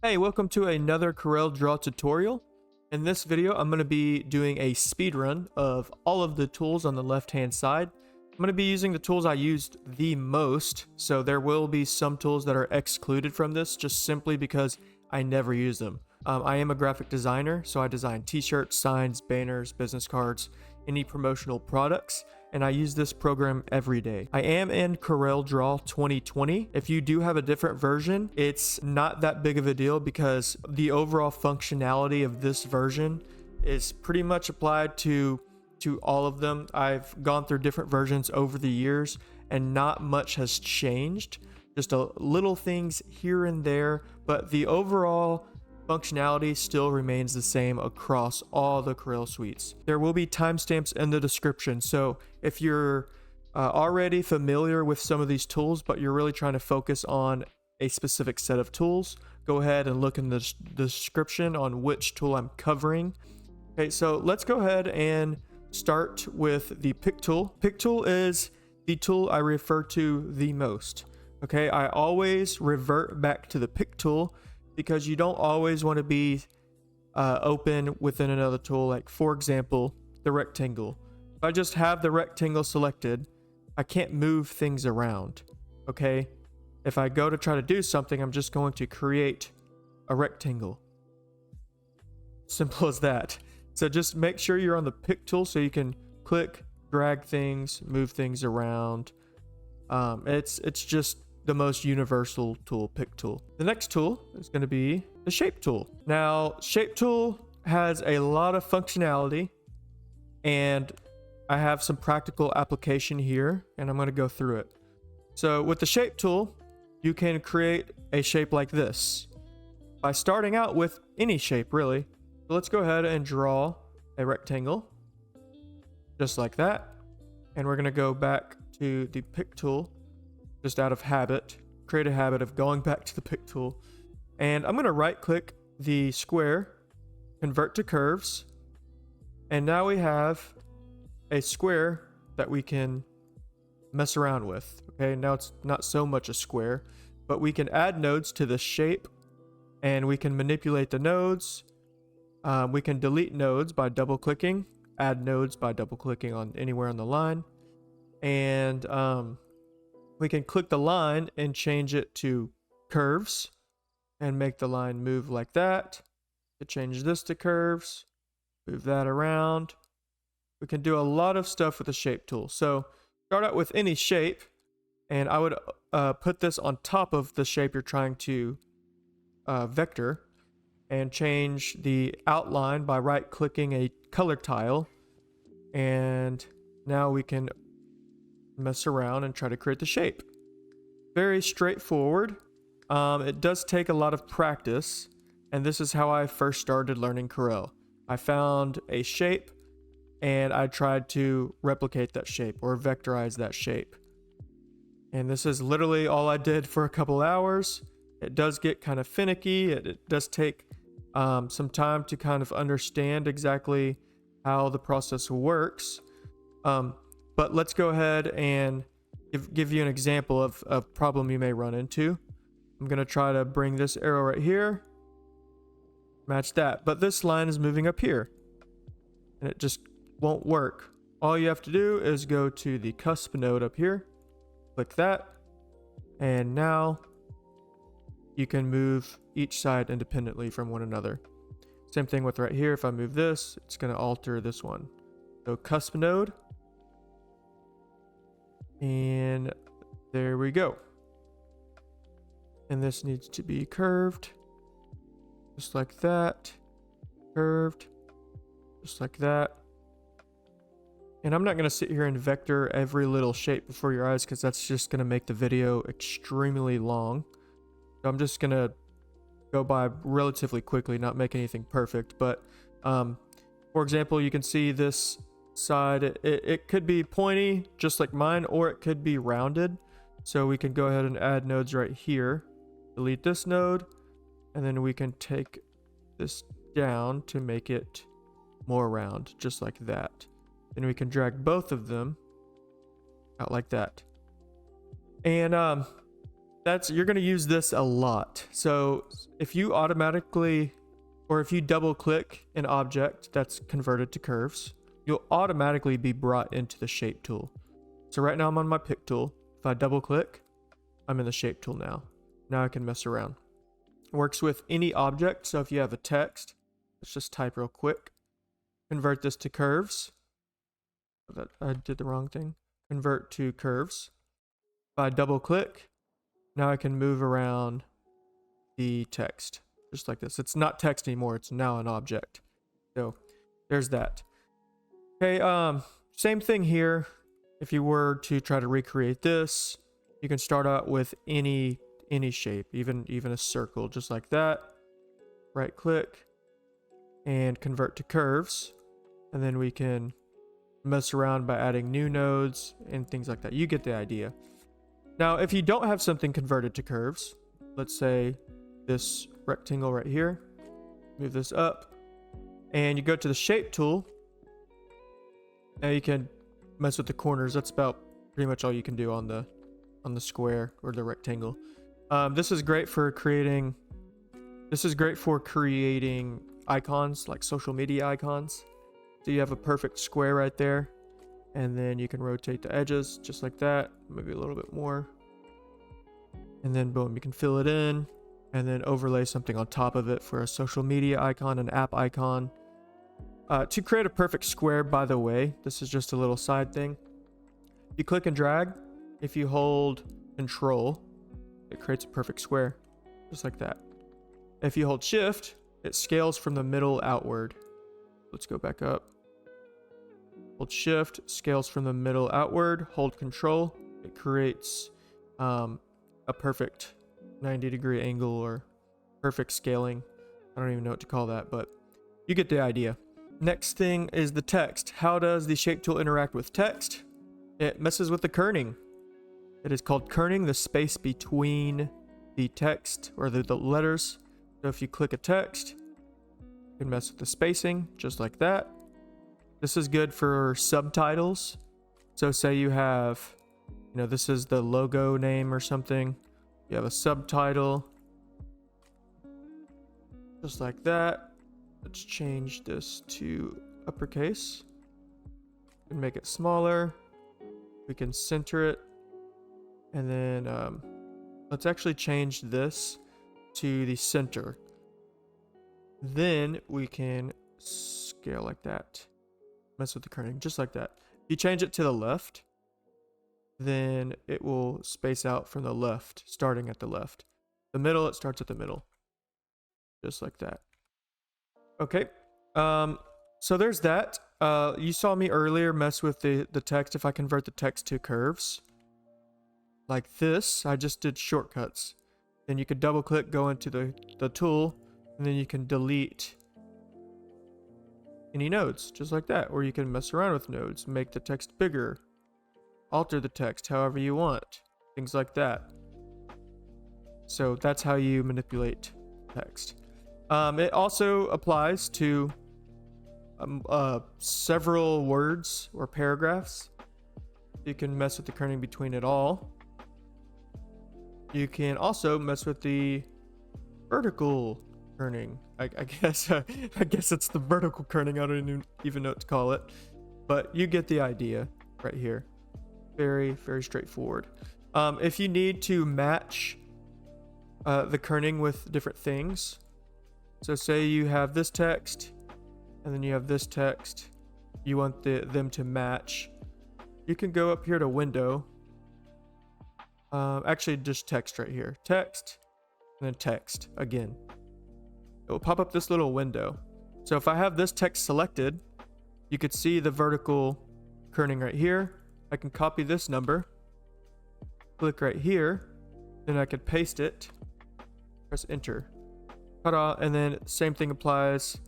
Hey, welcome to another CorelDraw tutorial. In this video, I'm going to be doing a speed run of all of the tools on the left-hand side. I'm going to be using the tools I used the most, so there will be some tools that are excluded from this just simply because I never use them. I am a graphic designer, so I design t-shirts, signs, banners, business cards, any promotional products, and I use this program every day. I am in CorelDraw 2020. If you do have a different version, it's not that big of a deal because the overall functionality of this version is pretty much applied to all of them. I've gone through different versions over the years and not much has changed. Just a little things here and there, but the overall functionality still remains the same across all the Corel suites. There will be timestamps in the description, so if you're already familiar with some of these tools, but you're really trying to focus on a specific set of tools, go ahead and look in the description on which tool I'm covering. Okay, so let's go ahead and start with the pick tool. Pick tool is the tool I refer to the most. Okay, I always revert back to the pick tool because you don't always want to be open within another tool. Like for example, the rectangle. If I just have the rectangle selected, I can't move things around. Okay, if I go to try to do something, I'm just going to create a rectangle. Simple as that. So just make sure you're on the pick tool so you can click, drag things, move things around. It's just the most universal tool, pick tool. The next tool is going to be the shape tool. Now, shape tool has a lot of functionality and I have some practical application here and I'm going to go through it. So with the shape tool, you can create a shape like this by starting out with any shape really. So let's go ahead and draw a rectangle just like that. And we're going to go back to the pick tool just out of habit, create a habit of going back to the pick tool. And I'm going to right click the square, convert to curves. And now we have a square that we can mess around with. Okay, now it's not so much a square, but we can add nodes to the shape and we can manipulate the nodes. We can delete nodes by double clicking, add nodes by double clicking on anywhere on the line. And we can click the line and change it to curves and make the line move like that. To change this to curves, move that around. We can do a lot of stuff with the shape tool. So start out with any shape and I would put this on top of the shape you're trying to vector and change the outline by right clicking a color tile. And now we can mess around and try to create the shape. Very straightforward. It does take a lot of practice, and this is how I first started learning Corel. I found a shape and I tried to replicate that shape or vectorize that shape. And this is literally all I did for a couple hours. It does get kind of finicky. It does take some time to kind of understand exactly how the process works. But let's go ahead and give you an example of a problem you may run into. I'm going to try to bring this arrow right here, match that. But this line is moving up here and it just won't work. All you have to do is go to the cusp node up here, click that, and now you can move each side independently from one another. Same thing with right here. If I move this, it's going to alter this one. So cusp node. And there we go. And this needs to be curved. Just like that. Curved. Just like that. And I'm not going to sit here and vector every little shape before your eyes because that's just going to make the video extremely long. So I'm just going to go by relatively quickly, not make anything perfect. But for example, you can see this side, it could be pointy just like mine, or it could be rounded. So we can go ahead and add nodes right here, delete this node, and then we can take this down to make it more round, just like that. Then we can drag both of them out like that. And you're going to use this a lot. So if you automatically, or if you double click an object that's converted to curves, you'll automatically be brought into the shape tool. So right now I'm on my pick tool. If I double click, I'm in the shape tool now. Now I can mess around. It works with any object. So if you have a text, let's just type real quick. Convert this to curves. I did the wrong thing. Convert to curves. If I double click, now I can move around the text just like this. It's not text anymore. It's now an object. So there's that. Okay. Same thing here. If you were to try to recreate this, you can start out with any shape, even a circle, just like that. Right click and convert to curves. And then we can mess around by adding new nodes and things like that. You get the idea. Now, if you don't have something converted to curves, let's say this rectangle right here, move this up, and you go to the shape tool. Now you can mess with the corners. That's about pretty much all you can do on the square or the rectangle. This is great for creating icons, like social media icons. So you have a perfect square right there, and then you can rotate the edges just like that, maybe a little bit more, and then boom, you can fill it in and then overlay something on top of it for a social media icon, an app icon. To create a perfect square, by the way, this is just a little side thing. You click and drag. If you hold Control, it creates a perfect square, just like that. If you hold Shift, it scales from the middle outward. Let's go back up. Hold Shift, scales from the middle outward. Hold Control, it creates a perfect 90-degree angle or perfect scaling. I don't even know what to call that, but you get the idea. Next thing is the text. How does the shape tool interact with text? It messes with the kerning. It is called kerning, the space between the text or the letters. So if you click a text, you can mess with the spacing just like that. This is good for subtitles. So say you have, this is the logo name or something. You have a subtitle just like that. Let's change this to uppercase and make it smaller. We can center it, and then let's actually change this to the center. Then we can scale like that. Mess with the kerning just like that. If you change it to the left, then it will space out from the left, starting at the left. The middle, it starts at the middle, just like that. Okay, so there's that. You saw me earlier mess with the text. If I convert the text to curves like this, I just did shortcuts. Then you could double click, go into the tool, and then you can delete any nodes just like that. Or you can mess around with nodes, make the text bigger, alter the text however you want, things like that. So that's how you manipulate text. It also applies to several words or paragraphs. You can mess with the kerning between it all. You can also mess with the vertical kerning. I guess it's the vertical kerning. I don't even know what to call it, but you get the idea right here. Very, very straightforward. If you need to match the kerning with different things, so say you have this text and then you have this text, you want them to match, you can go up here to window, actually just text right here, text, and then text again. It will pop up this little window. So if I have this text selected, you could see the vertical kerning right here. I can copy this number, click right here, then I could paste it, press enter. Ta-da, and then same thing applies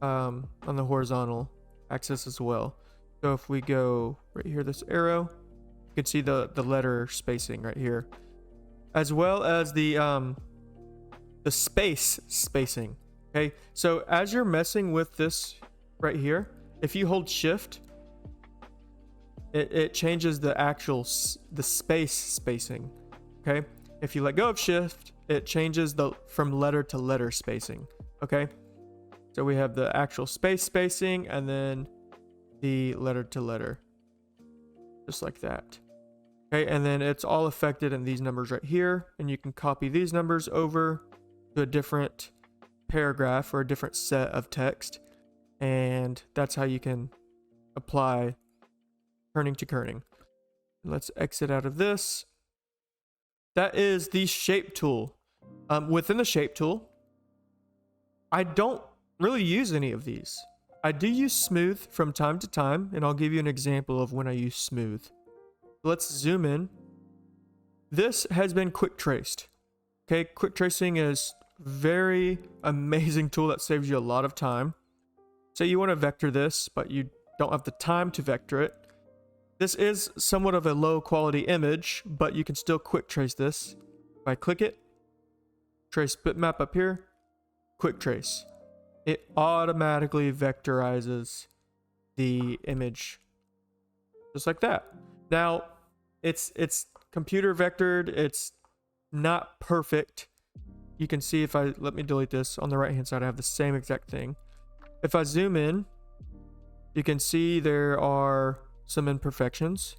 on the horizontal axis as well. So if we go right here, this arrow, you can see the letter spacing right here, as well as the spacing. Okay, so as you're messing with this right here, if you hold shift, it changes the actual spacing. Okay. If you let go of shift, it changes from letter to letter spacing. Okay. So we have the actual spacing and then the letter to letter, just like that. Okay. And then it's all affected in these numbers right here. And you can copy these numbers over to a different paragraph or a different set of text. And that's how you can apply kerning to kerning. Let's exit out of this. That is the shape tool. Within the shape tool, I don't really use any of these. I do use smooth from time to time, and I'll give you an example of when I use smooth. Let's zoom in. This has been quick traced. Okay, quick tracing is very amazing tool that saves you a lot of time. Say you want to vector this, but you don't have the time to vector it. This is somewhat of a low quality image, but you can still quick trace this. If I click it, trace bitmap up here, quick trace. It automatically vectorizes the image just like that. Now, it's computer vectored. It's not perfect. You can see if let me delete this. On the right hand side, I have the same exact thing. If I zoom in, you can see there are some imperfections.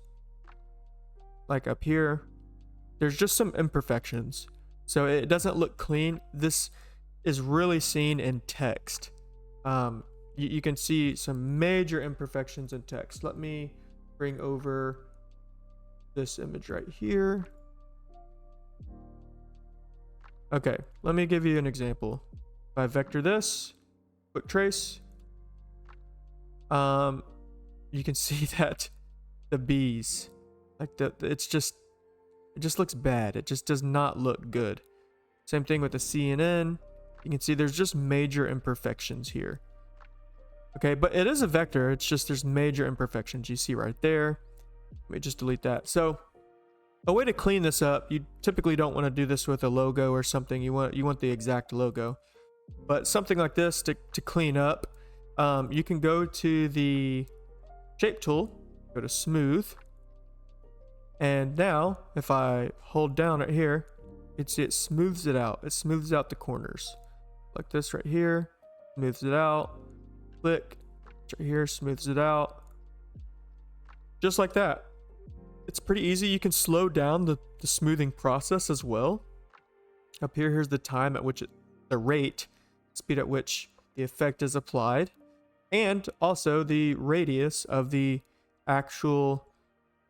Like up here, there's just some imperfections. So it doesn't look clean. This is really seen in text. You can see some major imperfections in text. Let me bring over this image right here. Okay, let me give you an example. If I vector this, quick trace, you can see that the bees, like it just looks bad. It just does not look good. Same thing with the CNN. You can see there's just major imperfections here. Okay, but it is a vector. It's just there's major imperfections you see right there. Let me just delete that. So a way to clean this up, you typically don't want to do this with a logo or something. You want the exact logo. But something like this to clean up, you can go to the shape tool, go to smooth, and now if I hold down right here, you can see it smooths it out. It smooths out the corners like this right here, smooths it out. Click right here, smooths it out, just like that. It's pretty easy. You can slow down the smoothing process as well. Up here, here's the time at which the rate, speed at which the effect is applied, and also the radius of the actual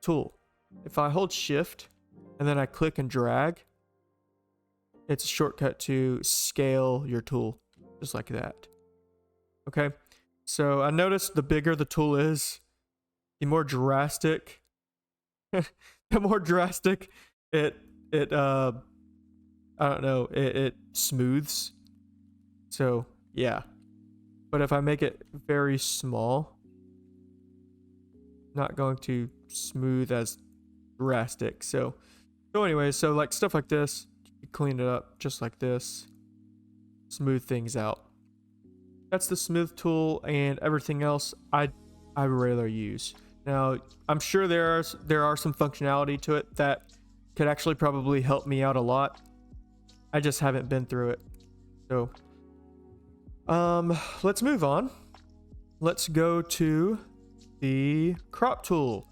tool. If I hold shift and then I click and drag, it's a shortcut to scale your tool just like that. Okay, so I noticed the bigger the tool is, the more drastic it I don't know, it smooths. So yeah, but if I make it very small, not going to smooth as drastic. So anyway, so like stuff like this, you clean it up just like this, smooth things out. That's the smooth tool, and everything else I rarely use. Now I'm sure there are some functionality to it that could actually probably help me out a lot. I just haven't been through it. So let's move on. Let's go to the crop tool.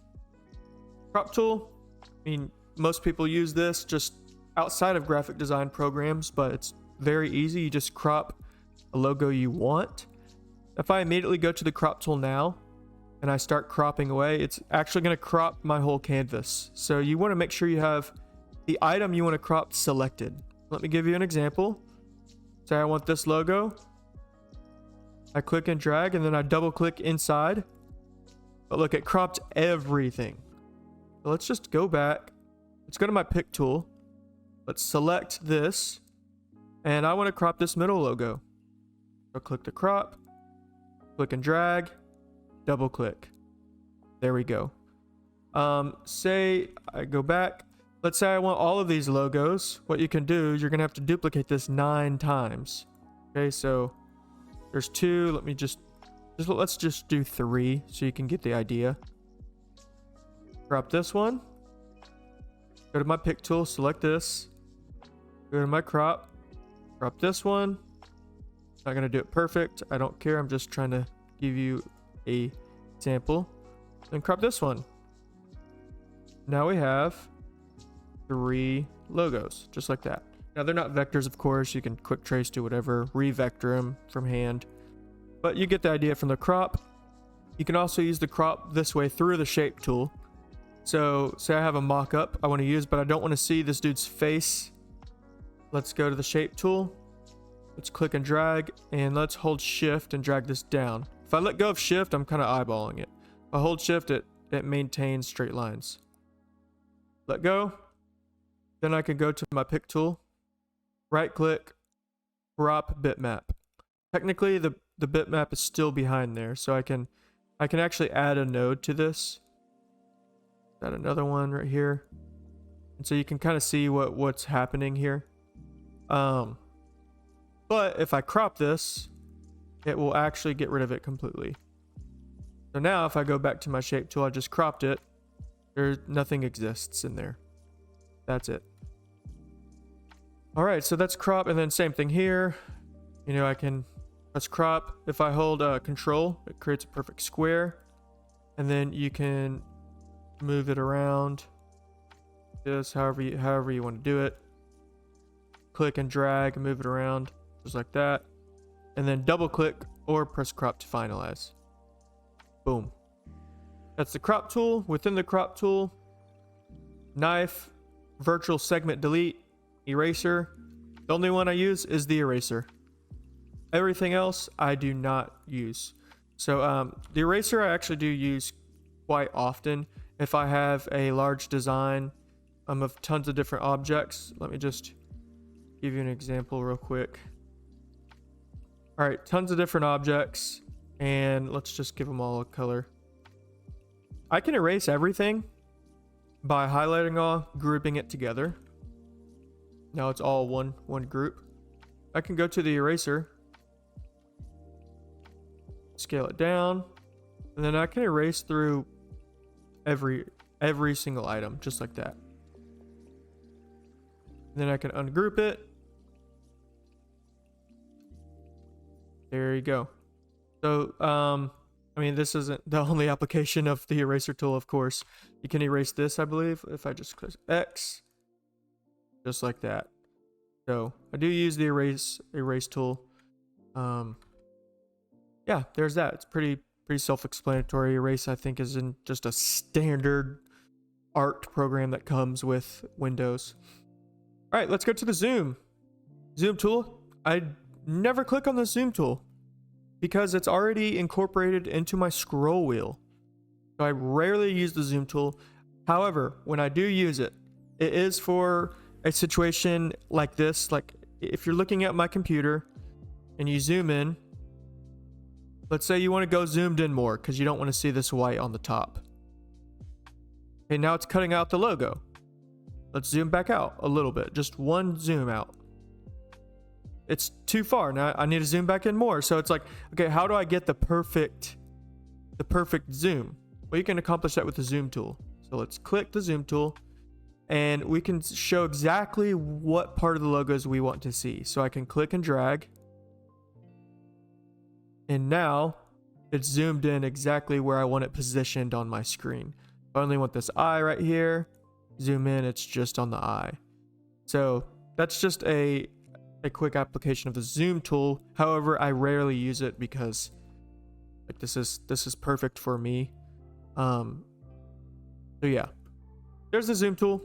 Crop tool, I mean, most people use this just outside of graphic design programs, but it's very easy. You just crop a logo you want. If I immediately go to the crop tool now and I start cropping away, it's actually going to crop my whole canvas. So you want to make sure you have the item you want to crop selected. Let me give you an example. Say I want this logo. I click and drag, and then I double click inside. But look, it cropped everything. So let's just go back. Let's go to my pick tool. Let's select this, and I want to crop this middle logo. So click to crop, click and drag, double click. There we go. Say I go back. Let's say I want all of these logos. What you can do is you're going to have to duplicate this 9 times. Okay, so there's 2. Let's just do 3 so you can get the idea. Crop this one. Go to my pick tool, select this. Go to my crop this one. Not gonna do it perfect. I don't care. I'm just trying to give you a sample. And crop this one. Now we have 3 logos, just like that. Now they're not vectors, of course. You can quick trace to whatever, re-vector them from hand. But you get the idea from the crop. You can also use the crop this way through the shape tool. So say I have a mock-up I want to use, but I don't want to see this dude's face. Let's go to the shape tool. Let's click and drag, and let's hold shift and drag this down. If I let go of shift, I'm kind of eyeballing it. If I hold shift, it maintains straight lines. Let go. Then I can go to my pick tool, right click, crop bitmap. Technically the bitmap is still behind there, so I can actually add a node to this. Add another one right here. And so you can kind of see what's happening here. But if I crop this, it will actually get rid of it completely. So now if I go back to my shape tool, I just cropped it. Nothing exists in there. That's it. All right, so that's crop, and then same thing here. You know, let's crop. If I hold control, it creates a perfect square, and then you can move it around. This however you want to do it. Click and drag and move it around just like that, and then double click or press crop to finalize. Boom. That's the crop tool. Within the crop tool, knife, virtual segment delete, eraser. The only one I use is the eraser. Everything else I do not use. So the eraser I actually do use quite often if I have a large design of tons of different objects. Let me just give you an example real quick. All right, tons of different objects, and let's just give them all a color. I can erase everything by highlighting all, grouping it together. Now it's all one group. I can go to the eraser, scale it down, and then I can erase through every single item just like that. And then I can ungroup it. There you go. So I mean, this isn't the only application of the eraser tool, of course. You can erase this, I believe, if I just click X, just like that. So I do use the erase tool. Yeah, there's that. It's pretty self-explanatory. Erase, I think, is in just a standard art program that comes with Windows. All right, let's go to the zoom tool. I never click on the zoom tool because it's already incorporated into my scroll wheel. So I rarely use the zoom tool. However, when I do use it, it is for a situation like this. Like if you're looking at my computer and you zoom in, let's say you want to go zoomed in more because you don't want to see this white on the top. Okay, now it's cutting out the logo. Let's zoom back out a little bit, just one zoom out. It's too far. Now I need to zoom back in more. So it's like, okay, how do I get the perfect zoom? Well, you can accomplish that with the zoom tool. So let's click the zoom tool and we can show exactly what part of the logos we want to see. So I can click and drag. And now it's zoomed in exactly where I want it positioned on my screen. If I only want this eye right here, zoom in, it's just on the eye. So that's just a quick application of the zoom tool. However, I rarely use it because like this is perfect for me. So yeah, there's the zoom tool.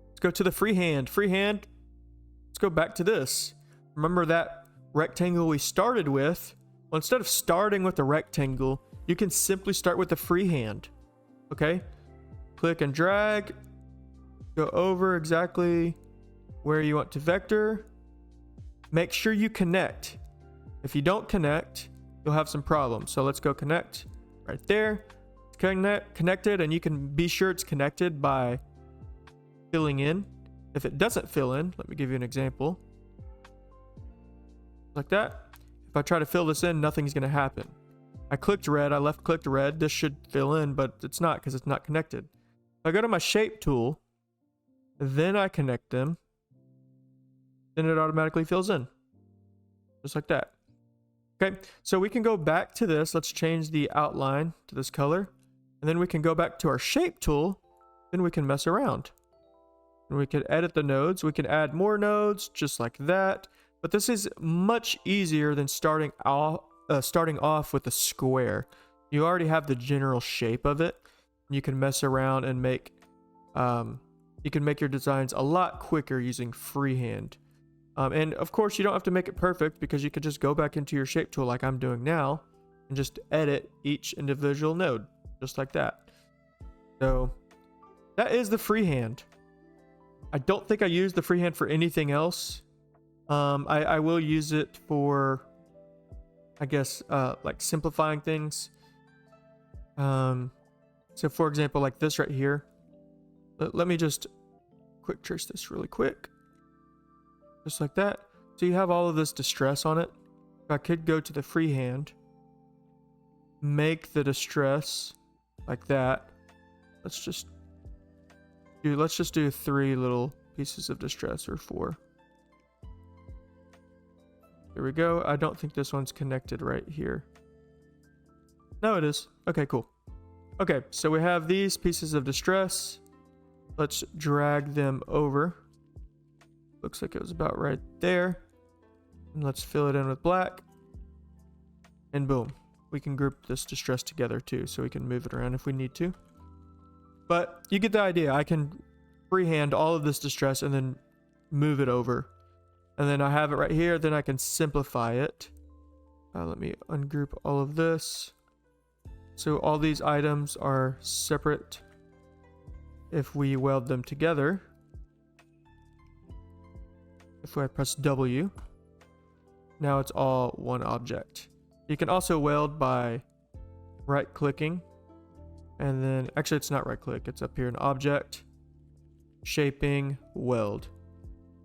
Let's go to the freehand. Let's go back to this. Remember that rectangle we started with? Well, instead of starting with the rectangle, you can simply start with the freehand. Okay, click and drag, go over exactly where you want to vector. Make sure you connect. If you don't connect, you'll have some problems. So let's go connect right there. It's connected, and you can be sure it's connected by filling in. If it doesn't fill in, let me give you an example. Like that. If I try to fill this in, nothing's going to happen. I clicked red, I left clicked red. This should fill in, but it's not because it's not connected. If I go to my shape tool, then I connect them, then it automatically fills in. Just like that. Okay, so we can go back to this. Let's change the outline to this color. And then we can go back to our shape tool. Then we can mess around. And we can edit the nodes. We can add more nodes just like that. But this is much easier than starting off with a square. You already have the general shape of it. You can mess around and make you can make your designs a lot quicker using freehand. And of course, you don't have to make it perfect, because you could just go back into your shape tool like I'm doing now and just edit each individual node just like that. So that is the freehand. I don't think I use the freehand for anything else. I will use it for, I guess, like simplifying things. So for example, like this right here. Let me just quick trace this really quick. Just like that. So you have all of this distress on it. I could go to the freehand, make the distress like that. Let's just do 3 little pieces of distress, or 4. There we go. I don't think this one's connected right here. No, it is. Okay, cool. Okay, so we have these pieces of distress. Let's drag them over. Looks like it was about right there. And let's fill it in with black. And boom. We can group this distress together too, so we can move it around if we need to. But you get the idea. I can freehand all of this distress and then move it over. And then I have it right here. Then I can simplify it. Let me ungroup all of this. So all these items are separate if we weld them together. If I press W, now it's all one object. You can also weld by right clicking, and then actually it's not right click, it's up here in object, shaping, weld.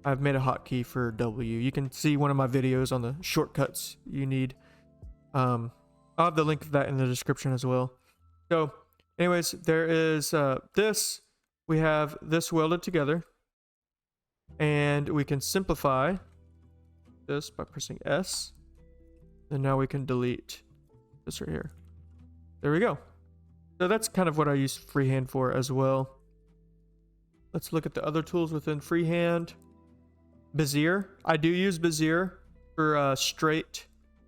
I've made a hotkey for W. You can see one of my videos on the shortcuts you need. I'll have the link of that in the description as well. So anyways, there is this. We have this welded together. And we can simplify this by pressing S. And now we can delete this right here. There we go. So that's kind of what I use freehand for as well. Let's look at the other tools within freehand. Bezier. I do use Bezier for straight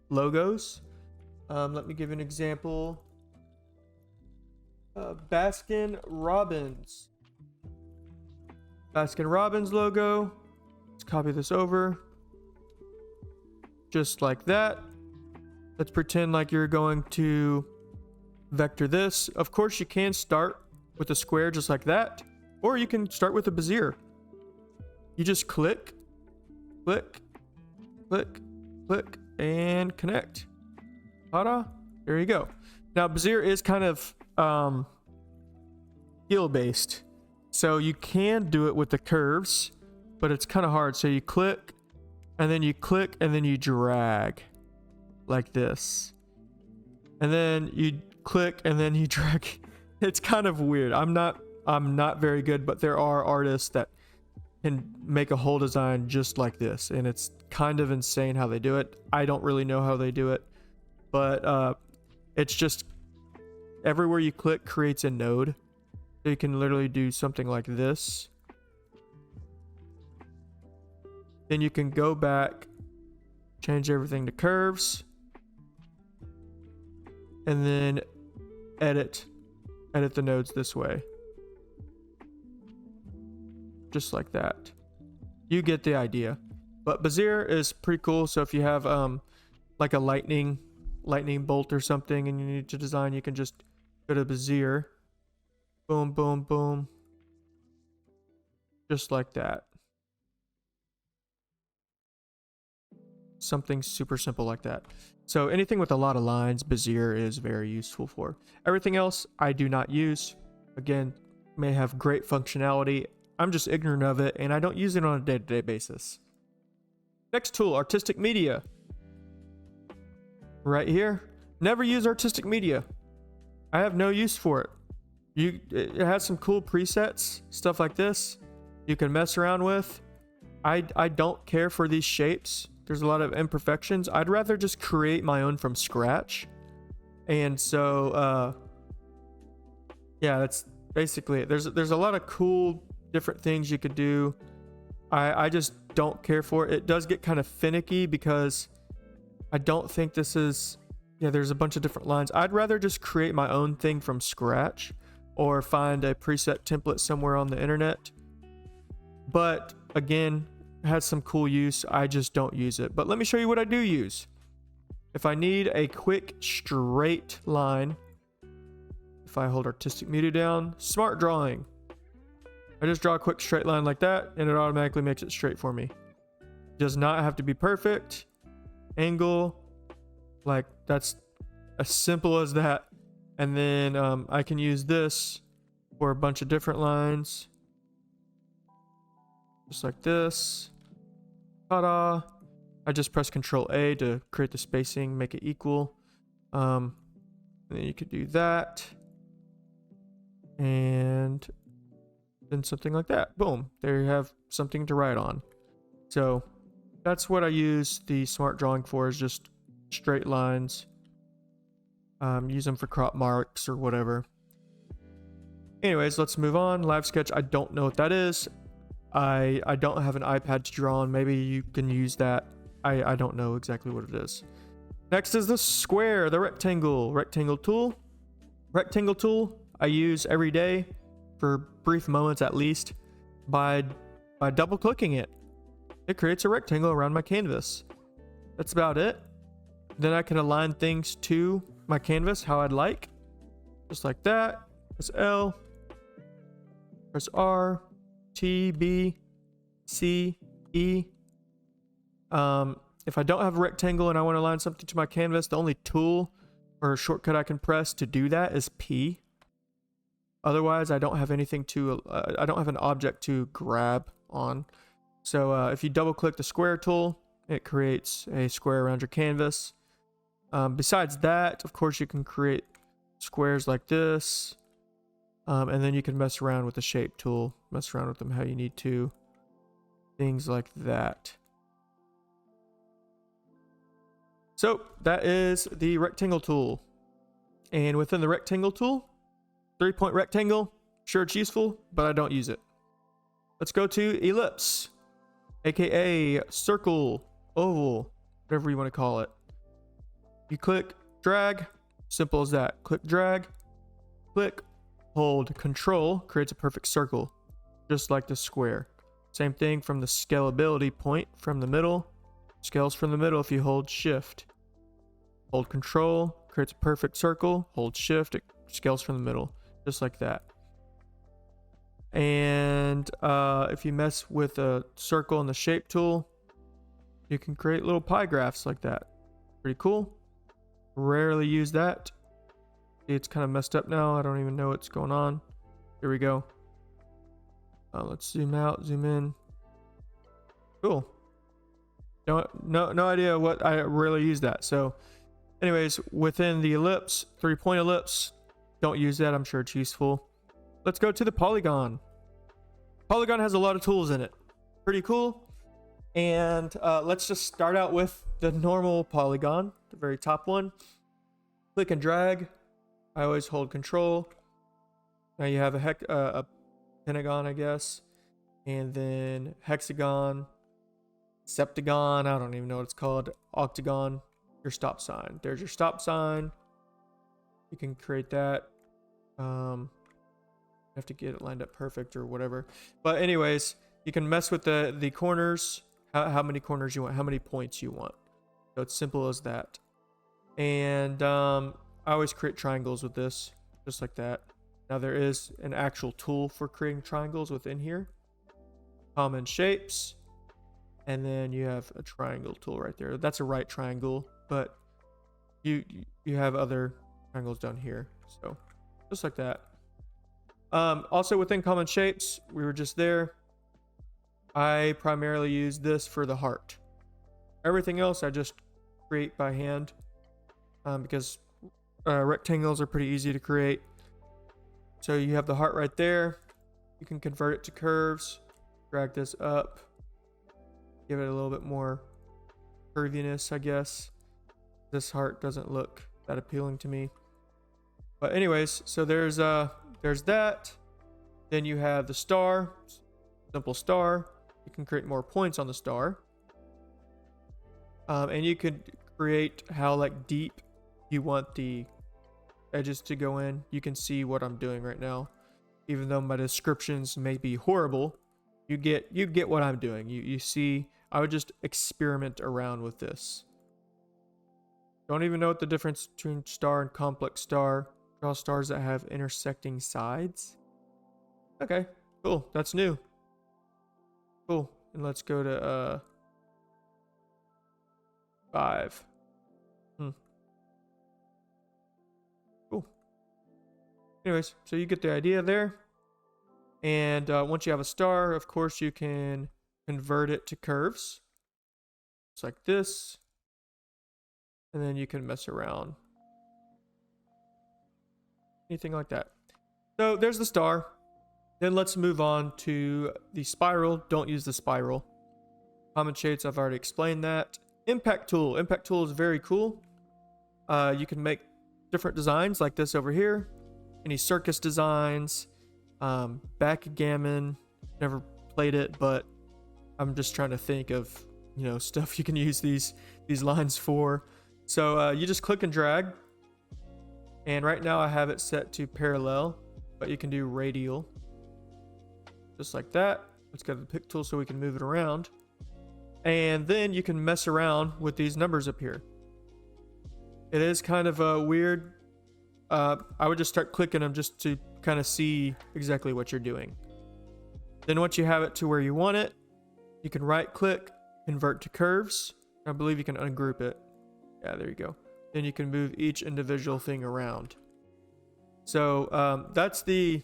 logos. Let me give you an example. Baskin Robbins logo. Let's copy this over. Just like that. Let's pretend like you're going to vector this. Of course, you can start with a square just like that, or you can start with a Bezier. You just click, click, click, click, and connect. Ta-da! There you go. Now, Bezier is kind of skill-based. So you can do it with the curves, but it's kind of hard. So you click, and then you click, and then you drag like this. And then you click, and then you drag. It's kind of weird. I'm not very good, but there are artists that can make a whole design just like this, and it's kind of insane how they do it. I don't really know how they do it, but it's just everywhere you click creates a node. So you can literally do something like this. Then you can go back, change everything to curves, and then edit the nodes this way. Just like that. You get the idea. But Bezier is pretty cool. So if you have like a lightning bolt or something and you need to design, you can just go to Bezier. Boom, boom, boom. Just like that. Something super simple like that. So anything with a lot of lines, Bezier is very useful for. Everything else I do not use. Again, may have great functionality. I'm just ignorant of it, and I don't use it on a day-to-day basis. Next tool, artistic media. Right here. Never use artistic media. I have no use for it. It has some cool presets, stuff like this. you can mess around with. I don't care for these shapes. There's a lot of imperfections. I'd rather just create my own from scratch. And so, yeah, that's basically it. There's a lot of cool different things you could do. I just don't care for it. It does get kind of finicky because I don't think this is, yeah, there's a bunch of different lines. I'd rather just create my own thing from scratch or find a preset template somewhere on the internet. But again, it has some cool use. I just don't use it. But let me show you what I do use. If I need a quick straight line, if I hold artistic media down, smart drawing. I just draw a quick straight line like that and it automatically makes it straight for me. It does not have to be perfect. Angle, like that's as simple as that. And then I can use this for a bunch of different lines. Just like this. Ta-da. I just press Control A to create the spacing, make it equal. And then you could do that. And then something like that. Boom. There you have something to write on. So that's what I use the smart drawing for, is just straight lines. Use them for crop marks or whatever. Anyways, let's move on. Live Sketch, I don't know what that is. I don't have an iPad to draw on. Maybe you can use that. I don't know exactly what it is. Next is the square, the rectangle. Rectangle tool. Rectangle tool I use every day for brief moments at least by double clicking it. It creates a rectangle around my canvas. That's about it. Then I can align things to my canvas how I'd like. Just like that. Press L. Press R. T, B, C, E. If I don't have a rectangle and I want to align something to my canvas, the only tool or shortcut I can press to do that is P. Otherwise, I don't have anything to, I don't have an object to grab on. So if you double click the square tool, it creates a square around your canvas. Besides that, of course, you can create squares like this. And then you can mess around with the shape tool, mess around with them how you need to. Things like that. So that is the rectangle tool. And within the rectangle tool, 3-point rectangle, sure it's useful, but I don't use it. Let's go to ellipse, aka circle, oval, whatever you want to call it. You click drag, simple as that. Click drag, click, hold Control, creates a perfect circle, just like the square. Same thing from the scalability point from the middle. Scales from the middle if you hold Shift. Hold Control, creates a perfect circle. Hold Shift, it scales from the middle, just like that. And if you mess with a circle and the shape tool, you can create little pie graphs like that. Pretty cool. Rarely use that. It's kind of messed up now. I don't even know what's going on. Here we go. Let's zoom out, zoom in. Cool. No idea what I really use that. So anyways, within the ellipse, 3-point ellipse, don't use that. I'm sure it's useful. Let's go to the polygon. Polygon has a lot of tools in it. Pretty cool. And let's just start out with the normal polygon, the very top one. Click and drag. I always hold Control. Now you have a pentagon, I guess, and then hexagon, septagon, I don't even know what it's called, octagon, your stop sign. There's your stop sign. You can create that. You have to get it lined up perfect or whatever. But anyways, you can mess with the corners, how many corners you want, how many points you want. So it's simple as that. And I always create triangles with this, just like that. Now there is an actual tool for creating triangles within here. Common shapes. And then you have a triangle tool right there. That's a right triangle, but you have other triangles down here. So just like that. Also within common shapes, we were just there. I primarily use this for the heart. Everything else I just create by hand because rectangles are pretty easy to create. So you have the heart right there. You can convert it to curves. drag this up, give it a little bit more curviness, I guess. This heart doesn't look that appealing to me. But anyways, so there's that. Then you have the star, simple star. You can create more points on the star. And you could create how like deep you want the edges to go in. You can see what I'm doing right now. Even though my descriptions may be horrible, you get what I'm doing. You see, I would just experiment around with this. Don't even know what the difference between star and complex star. Draw stars that have intersecting sides. Okay, cool. That's new. Cool. And let's go to 5. Cool. Anyways, so you get the idea there. And once you have a star, of course, you can convert it to curves. It's like this. And then you can mess around. Anything like that. So there's the star. Then let's move on to the spiral. Don't use the spiral. Common shades, I've already explained that. Impact tool. Impact tool is very cool. You can make different designs like this over here. Any circus designs. Backgammon. Never played it, but I'm just trying to think of, you know, stuff you can use these lines for. So you just click and drag. And right now I have it set to parallel, but you can do radial. Just like that. Let's go to the pick tool so we can move it around. And then you can mess around with these numbers up here. It is kind of weird. I would just start clicking them just to kind of see exactly what you're doing. Then once you have it to where you want it, you can right click, convert to curves. I believe you can ungroup it. Yeah, there you go. Then you can move each individual thing around. So that's the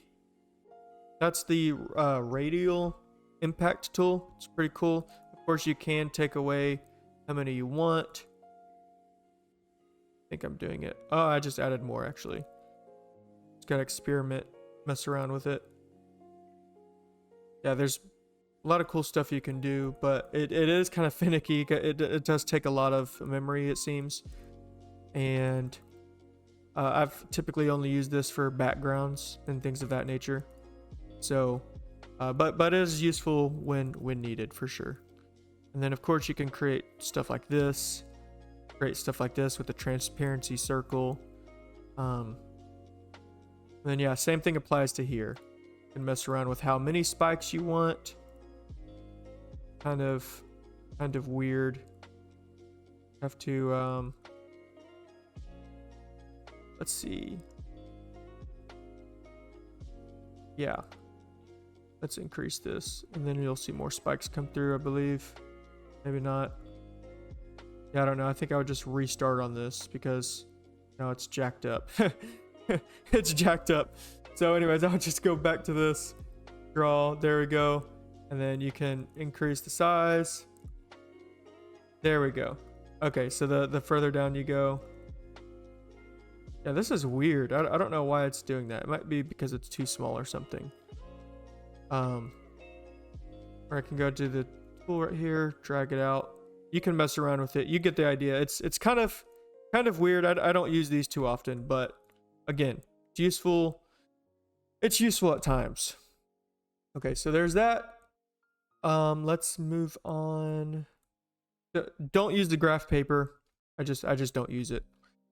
radial impact tool. It's pretty cool. Of course, you can take away how many you want. I think I'm doing it. Oh, I just added more actually. Just gotta experiment, mess around with it. Yeah, there's a lot of cool stuff you can do, but it is kind of finicky. It does take a lot of memory, it seems. And I've typically only used this for backgrounds and things of that nature. So, but it is useful when needed for sure. And then of course you can create stuff like this, with the transparency circle. And then yeah, same thing applies to here. You can mess around with how many spikes you want. Kind of weird. Have to let's see. Yeah. Let's increase this. And then you'll see more spikes come through, I believe. Maybe not. Yeah, I don't know. I think I would just restart on this because now it's jacked up. It's jacked up. So anyways, I'll just go back to this. Draw. There we go. And then you can increase the size. There we go. Okay, so the further down you go. Yeah, this is weird. I don't know why it's doing that. It might be because it's too small or something. Or I can go to the tool right here, drag it out. You can mess around with it. You get the idea. It's kind of weird. I don't use these too often, but again, it's useful. It's useful at times. Okay, so there's that. Let's move on. Don't use the graph paper. I just don't use it.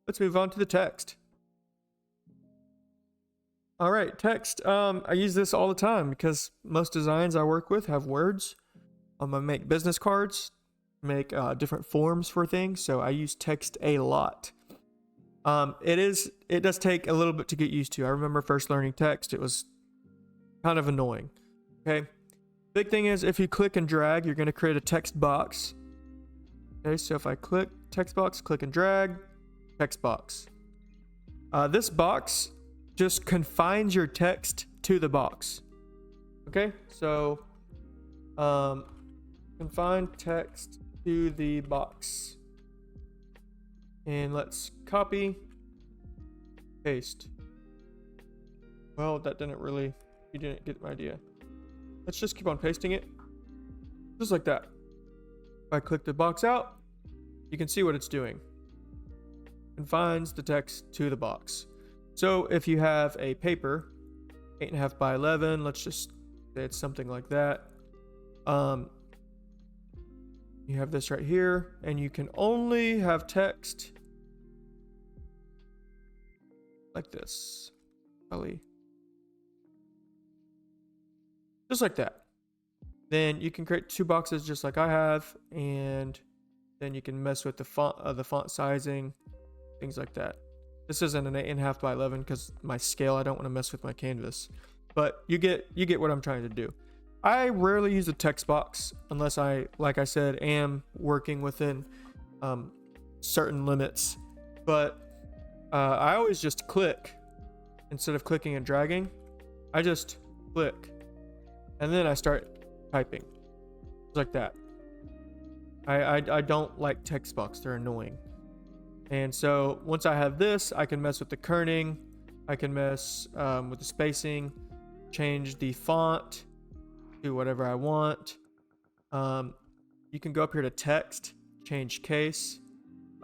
Let's move on to the text. All right, text. I use this all the time because most designs I work with have words. I make business cards, make different forms for things, so I use text a lot. It does take a little bit to get used to. I remember first learning text, it was kind of annoying. Okay, big thing is if you click and drag, you're going to create a text box. Okay, so if I click text box, click and drag, text box. This box just confines your text to the box. Okay, so confine text to the box. And let's copy, paste. Well, that didn't really, you didn't get my idea. Let's just keep on pasting it. just like that. If I click the box out, you can see what it's doing. Confines the text to the box. So if you have a paper, 8.5 by 11, let's just say it's something like that. You have this right here, and you can only have text like this, probably just like that. Then you can create 2 boxes just like I have, and then you can mess with the font sizing, things like that. This isn't an 8.5 by 11 because my scale, I don't want to mess with my canvas, but you get what I'm trying to do. I rarely use a text box unless I, like I said, am working within certain limits, but I always just click instead of clicking and dragging. I just click and then I start typing like that. I don't like text box, they're annoying. And so once I have this, I can mess with the kerning, I can mess with the spacing, change the font to whatever I want. You can go up here to text, change case,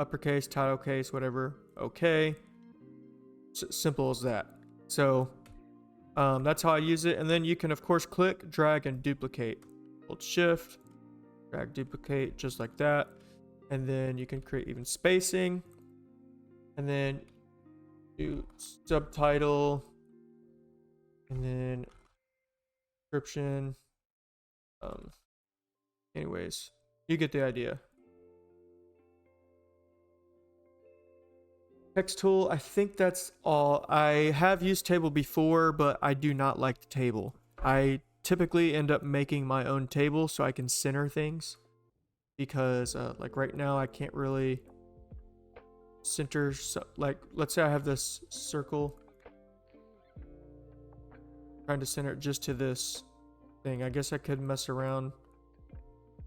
uppercase, title case, whatever. Okay, simple as that. So that's how I use it. And then you can of course click, drag, and duplicate. Hold shift, drag, duplicate, just like that. And then you can create even spacing, and then do subtitle, and then description. Anyways, you get the idea. Text tool, I think that's all. I have used table before, but I do not like the table. I typically end up making my own table so I can center things, because like right now I can't really center, like let's say I have this circle, trying to center it just to this thing. I guess I could mess around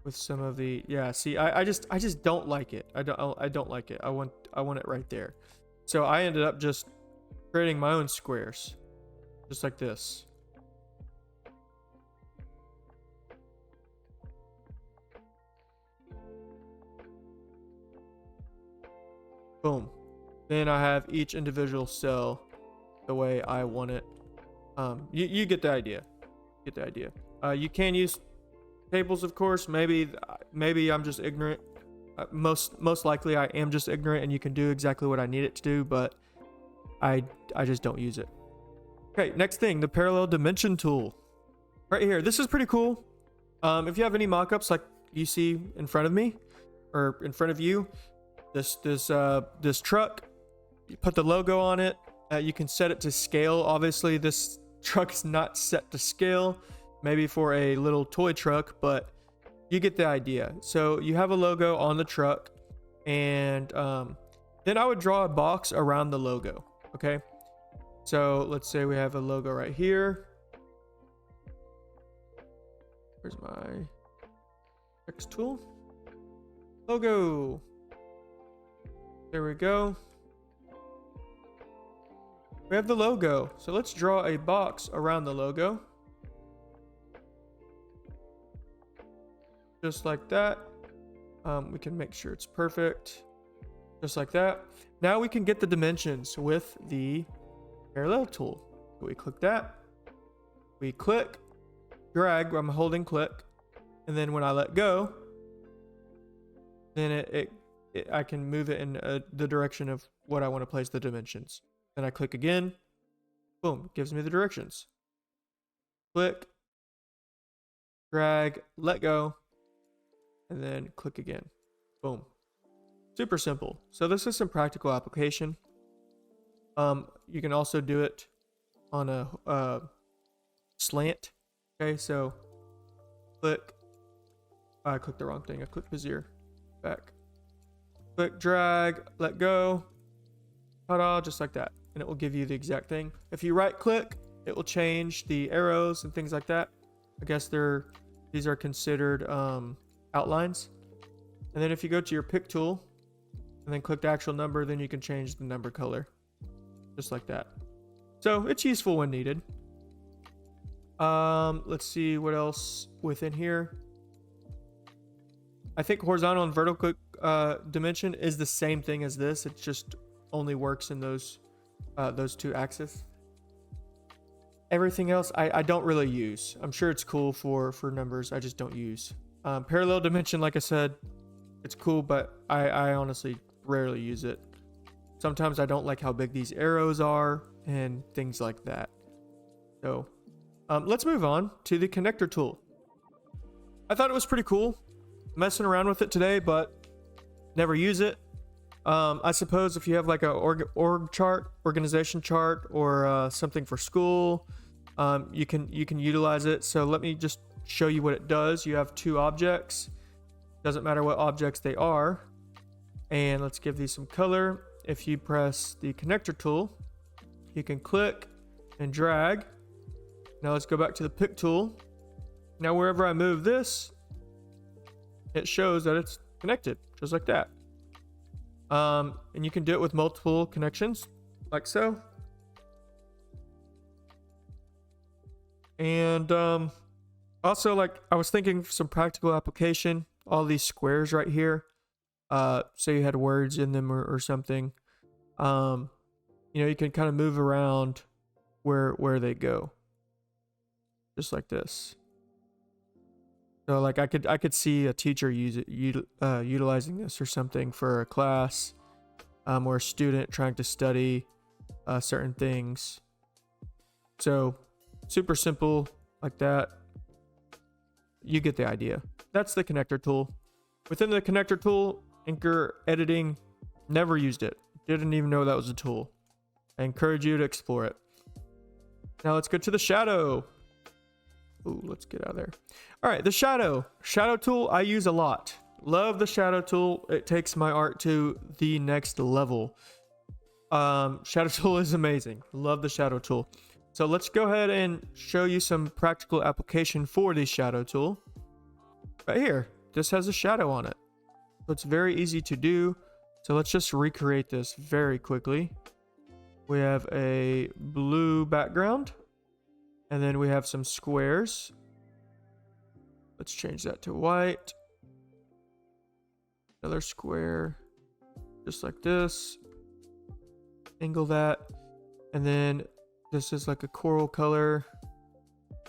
with some of the, yeah, see, I just don't like it. I don't like it. I want it right there. So I ended up just creating my own squares, just like this. Boom. Then I have each individual cell the way I want it. You get the idea. Get the idea. You can use tables, of course. Maybe I'm just ignorant. Most likely I am just ignorant, and you can do exactly what I need it to do, but I just don't use it. Okay, next thing, the parallel dimension tool. Right here. This is pretty cool. If you have any mockups like you see in front of me, or in front of you, this truck, you put the logo on it. You can set it to scale. Obviously, this truck is not set to scale, maybe for a little toy truck, but you get the idea. So you have a logo on the truck, and then I would draw a box around the logo. Okay, so let's say we have a logo right here. Where's my text tool? Logo. There we go. We have the logo. So let's draw a box around the logo. Just like that. We can make sure it's perfect. Just like that. Now we can get the dimensions with the parallel tool. So we click that. We click, drag, I'm holding click. And then when I let go, then I can move it in the direction of what I want to place the dimensions. Then I click again. Boom, gives me the directions. Click, drag, let go, and then click again. Boom. Super simple. So this is some practical application. You can also do it on a slant. Okay, so click. I clicked the wrong thing. I clicked Bezier. Back. Click, drag, let go. Ta-da, just like that. And it will give you the exact thing. If you right click, it will change the arrows and things like that. I guess these are considered outlines. And then if you go to your pick tool and then click the actual number, then you can change the number color. Just like that. So it's useful when needed. Let's see what else within here. I think horizontal and vertical dimension is the same thing as this. It just only works in those two axes. Everything else I don't really use. I'm sure it's cool for numbers. I just don't use. Parallel dimension, like I said, it's cool, but I honestly rarely use it. Sometimes I don't like how big these arrows are and things like that. So let's move on to the connector tool. I thought it was pretty cool. Messing around with it today, but never use it. I suppose if you have like a org chart, organization chart, or something for school, you can utilize it. So let me just show you what it does. You have two objects. Doesn't matter what objects they are. And let's give these some color. If you press the connector tool, you can click and drag. Now let's go back to the pick tool. Now wherever I move this, it shows that it's connected, just like that. And you can do it with multiple connections, like so. And also, like, I was thinking some practical application. All these squares right here. Say you had words in them or something. You know, you can kind of move around where they go, just like this. So like I could see a teacher utilizing this or something for a class, or a student trying to study certain things. So super simple like that. You get the idea. That's the connector tool. Within the connector tool, Inker editing, never used it. Didn't even know that was a tool. I encourage you to explore it. Now let's go to the shadow. Ooh, let's get out of there. All right, the shadow tool I use a lot. Love the shadow tool. It takes my art to the next level. Shadow tool is amazing. Love the shadow tool. So let's go ahead and show you some practical application for the shadow tool. Right here, this has a shadow on it. So it's very easy to do. So let's just recreate this very quickly. We have a blue background. And then we have some squares. Let's change that to white. Another square, just like this. Angle that. And then this is like a coral color,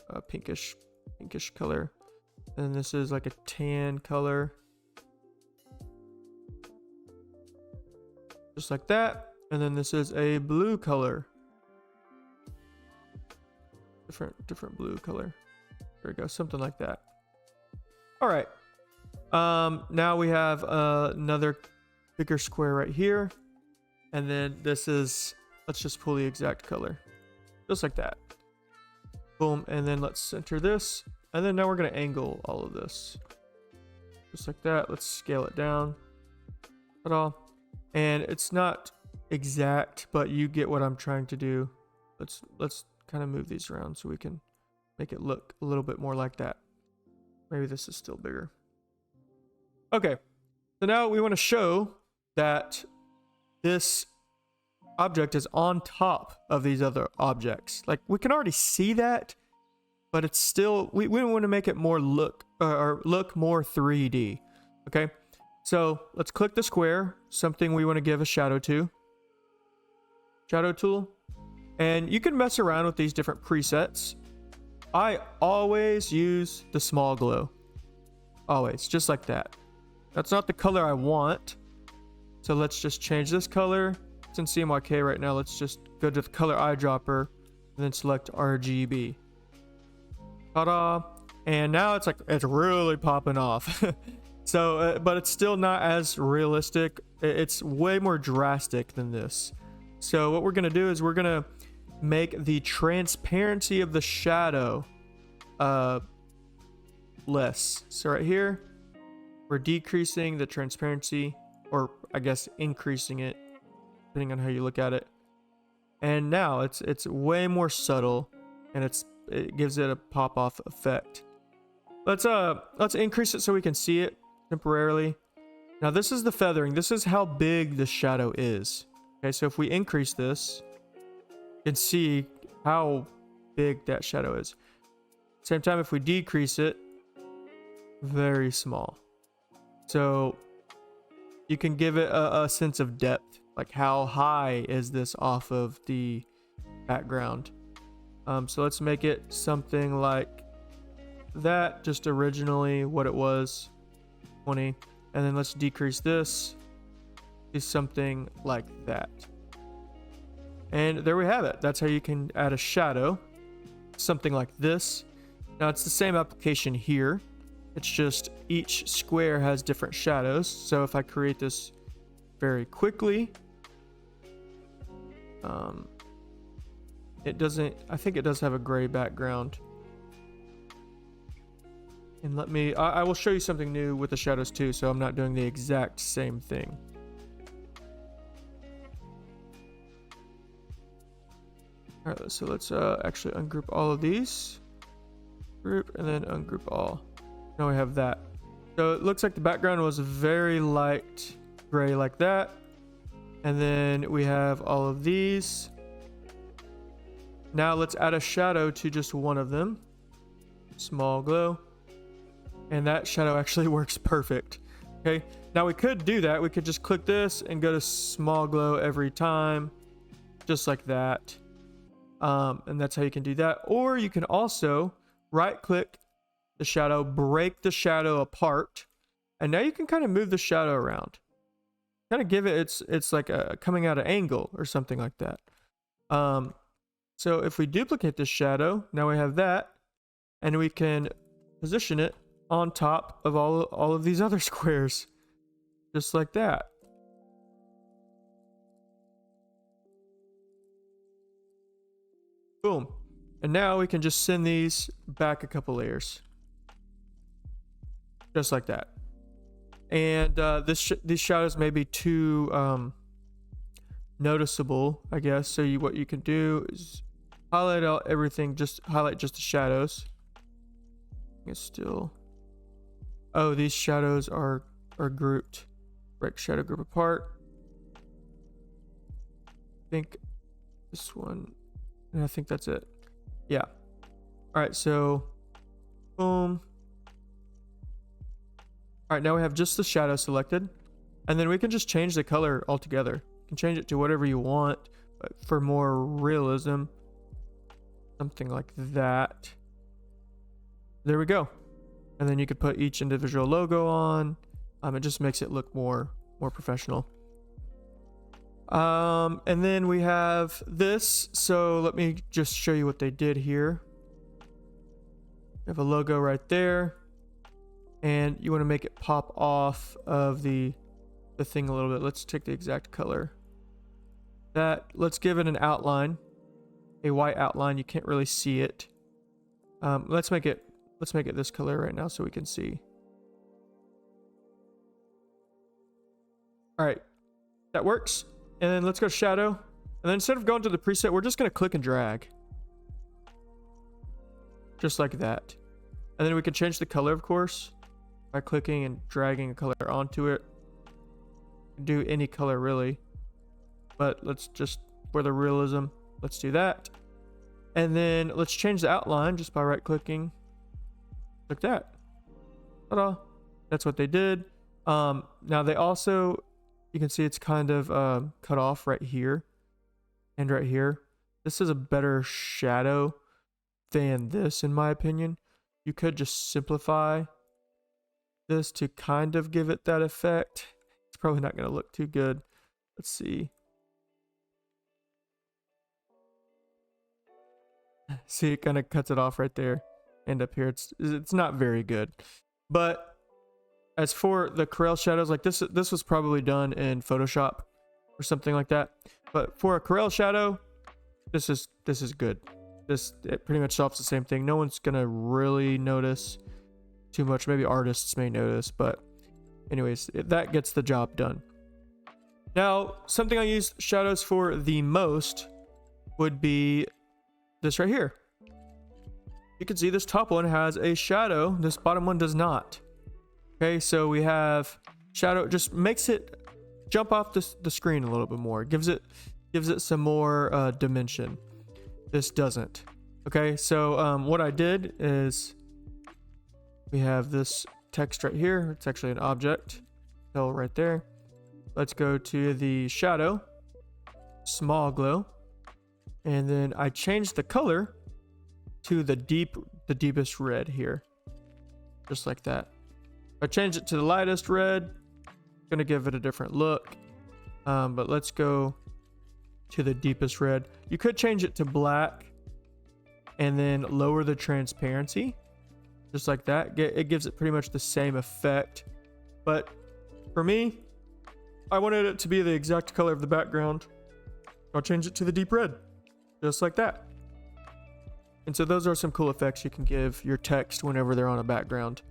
a pinkish color. And this is like a tan color. Just like that. And then this is a blue color. Different blue color. There we go, something like that. All right. Now we have another bigger square right here, and then this is, let's just pull the exact color, just like that. Boom, and then let's center this, and then now we're gonna angle all of this, just like that. Let's scale it down. Ta-da. And it's not exact, but you get what I'm trying to do. Let's kind of move these around so we can make it look a little bit more like that. Maybe this is still bigger. Okay, so now we want to show that this object is on top of these other objects. Like, we can already see that, but it's still, we want to make it more look more 3D. Okay, so let's click the square, something we want to give a shadow to. Shadow tool. And you can mess around with these different presets. I always use the small glow. Always, just like that. That's not the color I want. So let's just change this color. It's in CMYK right now. Let's just go to the color eyedropper and then select RGB. Ta-da! And now it's like, it's really popping off. So, but it's still not as realistic. It's way more drastic than this. So what we're gonna do is we're gonna make the transparency of the shadow less. So right here, we're decreasing the transparency, or I guess increasing it, depending on how you look at it. And now it's way more subtle, and it gives it a pop-off effect. Let's increase it so we can see it temporarily. Now this is the feathering. This is how big the shadow is. Okay, so if we increase this, you can see how big that shadow is. Same time, if we decrease it, very small. So you can give it a sense of depth, like how high is this off of the background. So let's make it something like that, just originally what it was, 20. And then let's decrease this to something like that. And there we have it. That's how you can add a shadow, something like this. Now it's the same application here. It's just each square has different shadows. So if I create this very quickly, it doesn't, I think it does have a gray background. And let me, I will show you something new with the shadows too, so I'm not doing the exact same thing. All right, so let's actually ungroup all of these. Group and then ungroup all. Now we have that. So it looks like the background was very light gray like that. And then we have all of these. Now let's add a shadow to just one of them. Small glow. And that shadow actually works perfect. Okay, now we could do that. We could just click this and go to small glow every time, just like that. And that's how you can do that. Or you can also right click the shadow, break the shadow apart, and now you can kind of move the shadow around. Kind of give it, it's like a coming out an angle or something like that. So if we duplicate this shadow, now we have that, and we can position it on top of all of these other squares, just like that. Boom. And now we can just send these back a couple layers, just like that. And these shadows may be too noticeable, I guess. So what you can do is highlight out everything, just highlight just the shadows. It's still, oh, these shadows are grouped. Break shadow group apart. I think this one, and I think that's it. Yeah. All right, so boom. All right, now we have just the shadow selected, and then we can just change the color altogether. You can change it to whatever you want, but for more realism, something like that. There we go. And then you could put each individual logo on. It just makes it look more professional. And then we have this. So let me just show you what they did here. We have a logo right there, and you want to make it pop off of the thing a little bit. Let's take the exact color. Let's give it an outline, a white outline. You can't really see it. Let's make it this color right now so we can see. All right, that works. And then let's go to shadow. And then instead of going to the preset, we're just going to click and drag. Just like that. And then we can change the color, of course, by clicking and dragging a color onto it. Do any color really. But let's just, for the realism, let's do that. And then let's change the outline just by right clicking. Like that. Ta-da. That's what they did. Now they also, you can see it's kind of cut off right here and right here. This is a better shadow than this, in my opinion. You could just simplify this to kind of give it that effect. It's probably not going to look too good. Let's see. See, it kind of cuts it off right there. And up here, it's not very good. But as for the COREL shadows, like this was probably done in Photoshop or something like that. But for a COREL shadow, this is good. It pretty much solves the same thing. No one's gonna really notice too much. Maybe artists may notice, but anyways, that gets the job done. Now, something I use shadows for the most would be this right here. You can see this top one has a shadow. This bottom one does not. Okay, so we have shadow. Just makes it jump off the screen a little bit more. Gives it some more dimension. This doesn't. Okay, so what I did is we have this text right here. It's actually an object. So right there. Let's go to the shadow, small glow, and then I changed the color to the deepest red here, just like that. If I change it to the lightest red, gonna give it a different look. But let's go to the deepest red. You could change it to black and then lower the transparency, just like that. It gives it pretty much the same effect. But for me, I wanted it to be the exact color of the background. I'll change it to the deep red, just like that. And so those are some cool effects you can give your text whenever they're on a background.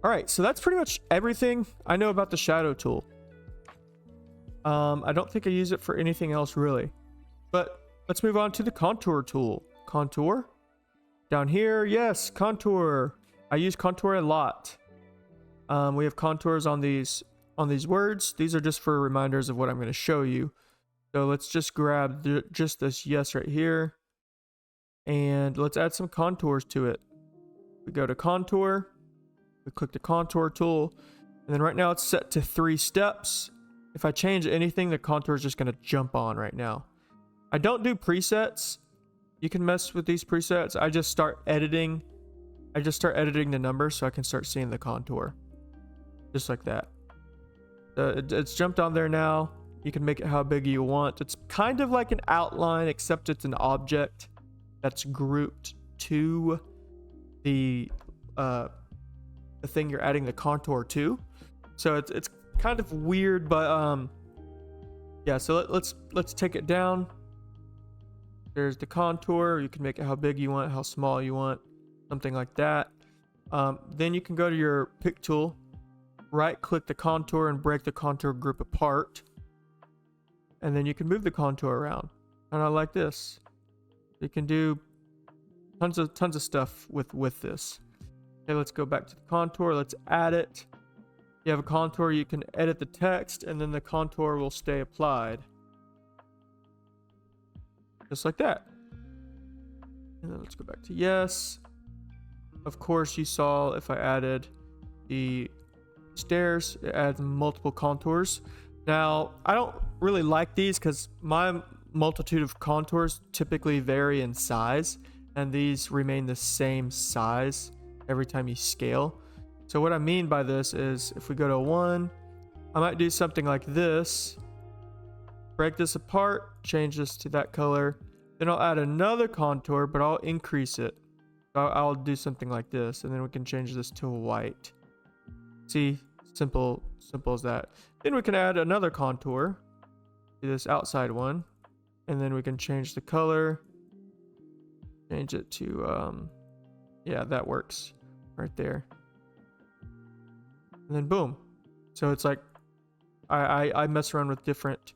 All right, so that's pretty much everything I know about the shadow tool. I don't think I use it for anything else really, but let's move on to the contour tool. Contour down here. Yes, contour. I use contour a lot. We have contours on these words. These are just for reminders of what I'm going to show you. So let's just grab just this yes right here, and let's add some contours to it. We go to contour, we click the contour tool, and then right now it's set to 3 steps. If I change anything, the contour is just going to jump on right now. I don't do presets. You can mess with these presets. I just start editing the numbers so I can start seeing the contour, just like that. It's jumped on there now. You can make it how big you want. It's kind of like an outline, except it's an object that's grouped to the thing you're adding the contour to. So it's kind of weird, but yeah. So let's take it down. There's the contour. You can make it how big you want, how small you want, something like that. Then you can go to your pick tool, right click the contour and break the contour group apart, and then you can move the contour around, kind of like this. You can do tons of stuff with this. Okay, let's go back to the contour. Let's add it. You have a contour, you can edit the text, and then the contour will stay applied, just like that. And then let's go back to yes. Of course, you saw if I added the stairs, it adds multiple contours. Now, I don't really like these because my multitude of contours typically vary in size, and these remain the same size every time you scale. So what I mean by this is if we go to 1, I might do something like this. Break this apart, change this to that color. Then I'll add another contour, but I'll increase it. I'll do something like this, and then we can change this to white. See, simple as that. Then we can add another contour to this outside one, and then we can change the color. Change it to, yeah, that works right there. And then boom. So it's like I mess around with different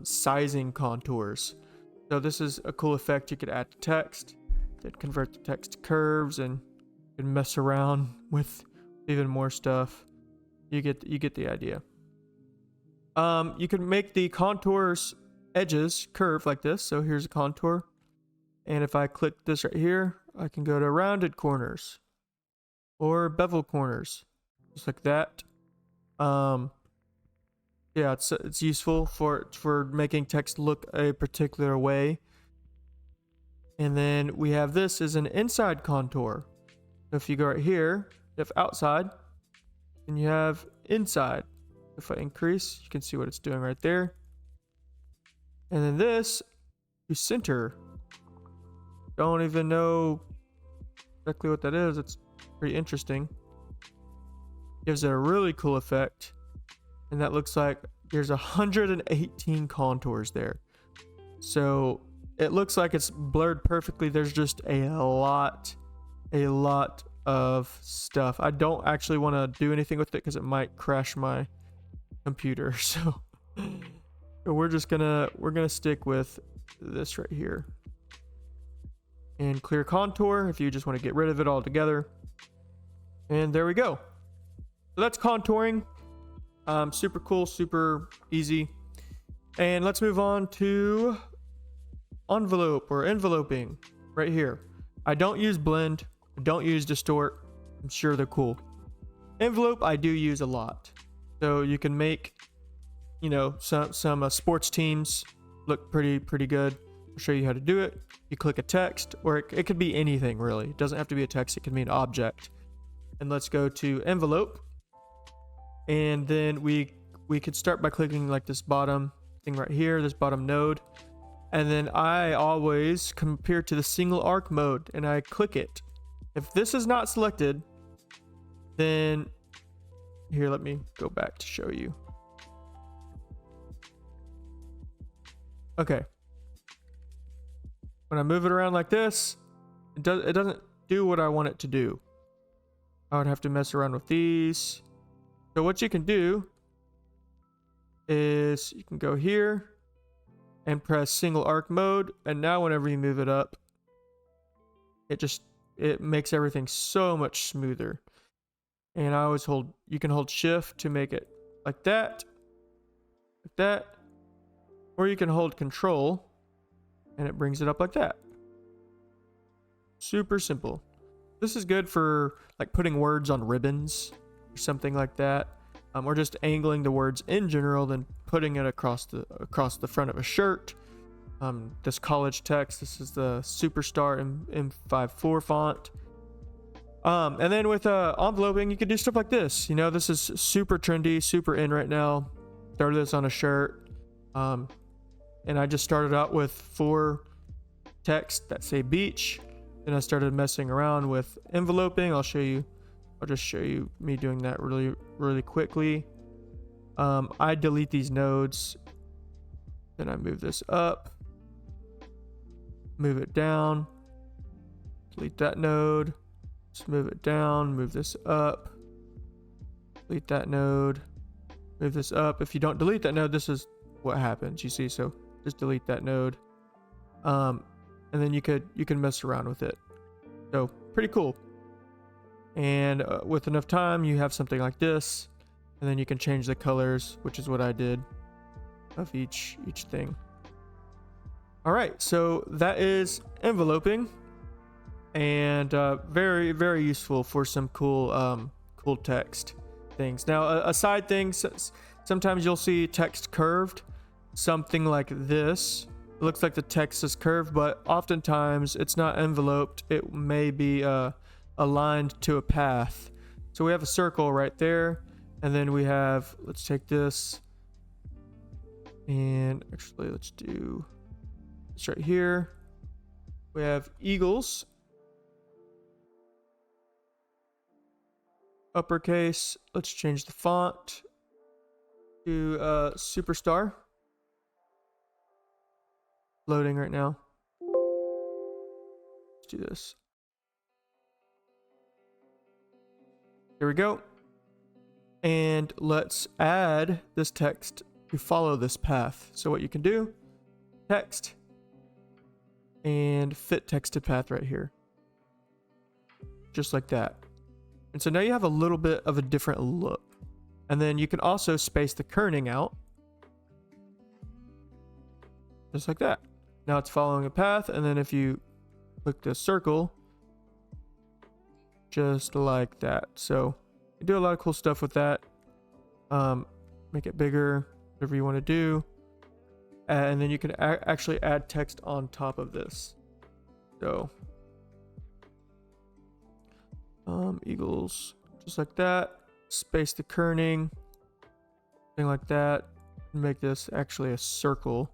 sizing contours. So this is a cool effect you could add to text. Then convert the text to curves, and you can mess around with even more stuff. You get the idea. You can make the contours edges curve like this. So here's a contour, and if I click this right here, I can go to rounded corners or bevel corners, just like that. Yeah, it's useful for making text look a particular way. And then we have this as an inside contour. So if you go right here, you have outside, and you have inside. If I increase, you can see what it's doing right there. And then this, you center. Don't even know exactly what that is. It's pretty interesting. Gives it a really cool effect. And that looks like there's 118 contours there. So it looks like it's blurred perfectly. There's just a lot of stuff. I don't actually want to do anything with it because it might crash my computer. So we're gonna stick with this right here. And clear contour if you just want to get rid of it altogether. And there we go. So that's contouring. Super cool, super easy. And let's move on to envelope or enveloping right here. I don't use blend. I don't use distort. I'm sure they're cool. Envelope I do use a lot. So you can make, you know, some sports teams look pretty good. I'll show you how to do it. You click a text, or it could be anything really. It doesn't have to be a text, it can be an object. And let's go to envelope. And then we could start by clicking like this bottom thing right here, this bottom node. And then I always compare to the single arc mode and I click it. If this is not selected, then here, let me go back to show you. Okay. When I move it around like this, it doesn't do what I want it to do. I would have to mess around with these. So what you can do is you can go here and press single arc mode, and now whenever you move it up, it makes everything so much smoother. And I always you can hold shift to make it like that, or you can hold control and it brings it up like that. Super simple. This is good for like putting words on ribbons or something like that, or just angling the words in general, then putting it across the front of a shirt. This college text, this is the Superstar M54 font. And then with enveloping, you could do stuff like this. You know, this is super trendy, super in right now. Throw this on a shirt. And I just started out with 4 text that say beach. Then I started messing around with enveloping. I'll just show you me doing that really quickly. I delete these nodes. Then I move this up. Move it down. Delete that node. Just move it down, move this up, delete that node, move this up. If you don't delete that node, this is what happens, you see. So just delete that node, and then you can mess around with it. So pretty cool. And with enough time, you have something like this, and then you can change the colors, which is what I did of each thing. All right, so that is enveloping. And very, very useful for some cool text things. Now, a side thing, sometimes you'll see text curved, something like this. It looks like the text is curved, but oftentimes it's not enveloped. It may be aligned to a path. So we have a circle right there, and then we have, let's take this, and actually let's do this right here. We have eagles. Uppercase. Let's change the font to Superstar. Loading right now. Let's do this. Here we go. And let's add this text to follow this path. So what you can do, text, and fit text to path right here. Just like that. And so now you have a little bit of a different look. And then you can also space the kerning out. Just like that. Now it's following a path. And then if you click the circle, just like that. So you do a lot of cool stuff with that. Make it bigger, whatever you want to do. And then you can actually add text on top of this. So eagles, just like that. Space the kerning, thing like that. Make this actually a circle.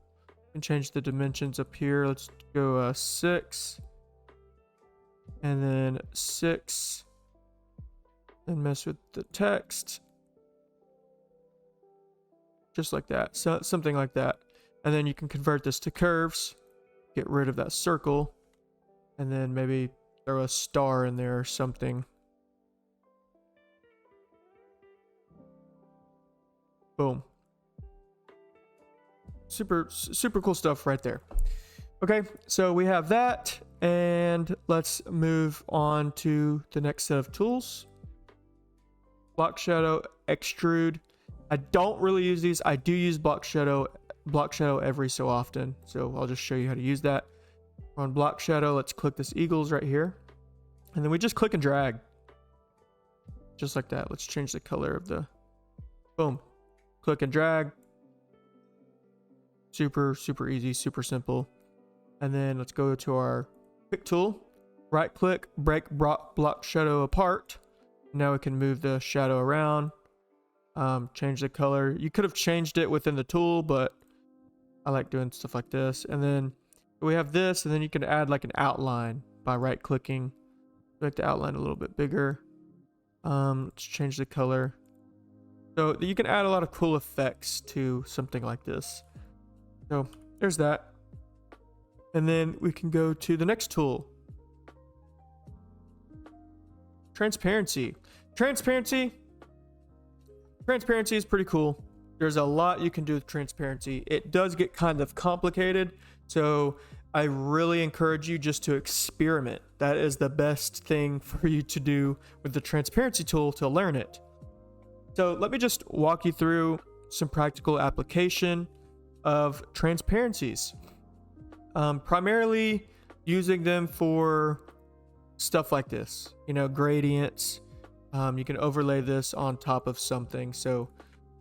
And change the dimensions up here. Let's go 6, and then 6, and mess with the text, just like that. So something like that. And then you can convert this to curves. Get rid of that circle, and then maybe throw a star in there or something. Boom. Super cool stuff right there. Okay, so we have that, and let's move on to the next set of tools. Block shadow, extrude. I don't really use these. I do use block shadow every so often, so I'll just show you how to use that. On block shadow, let's click this eagles right here, and then we just click and drag. just like that. Let's change the color of the, boom, click and drag. Super easy, super simple. And then let's go to our pick tool, right click, break block shadow apart. Now we can move the shadow around, change the color. You could have changed it within the tool, but I like doing stuff like this. And then we have this, and then you can add like an outline by right clicking, make the outline a little bit bigger. Let's change the color. So you can add a lot of cool effects to something like this. So there's that. And then we can go to the next tool. Transparency. Transparency is pretty cool. There's a lot you can do with transparency. It does get kind of complicated, so I really encourage you just to experiment. That is the best thing for you to do with the transparency tool to learn it. So let me just walk you through some practical application of transparencies. Primarily using them for stuff like this, you know, gradients. You can overlay this on top of something. So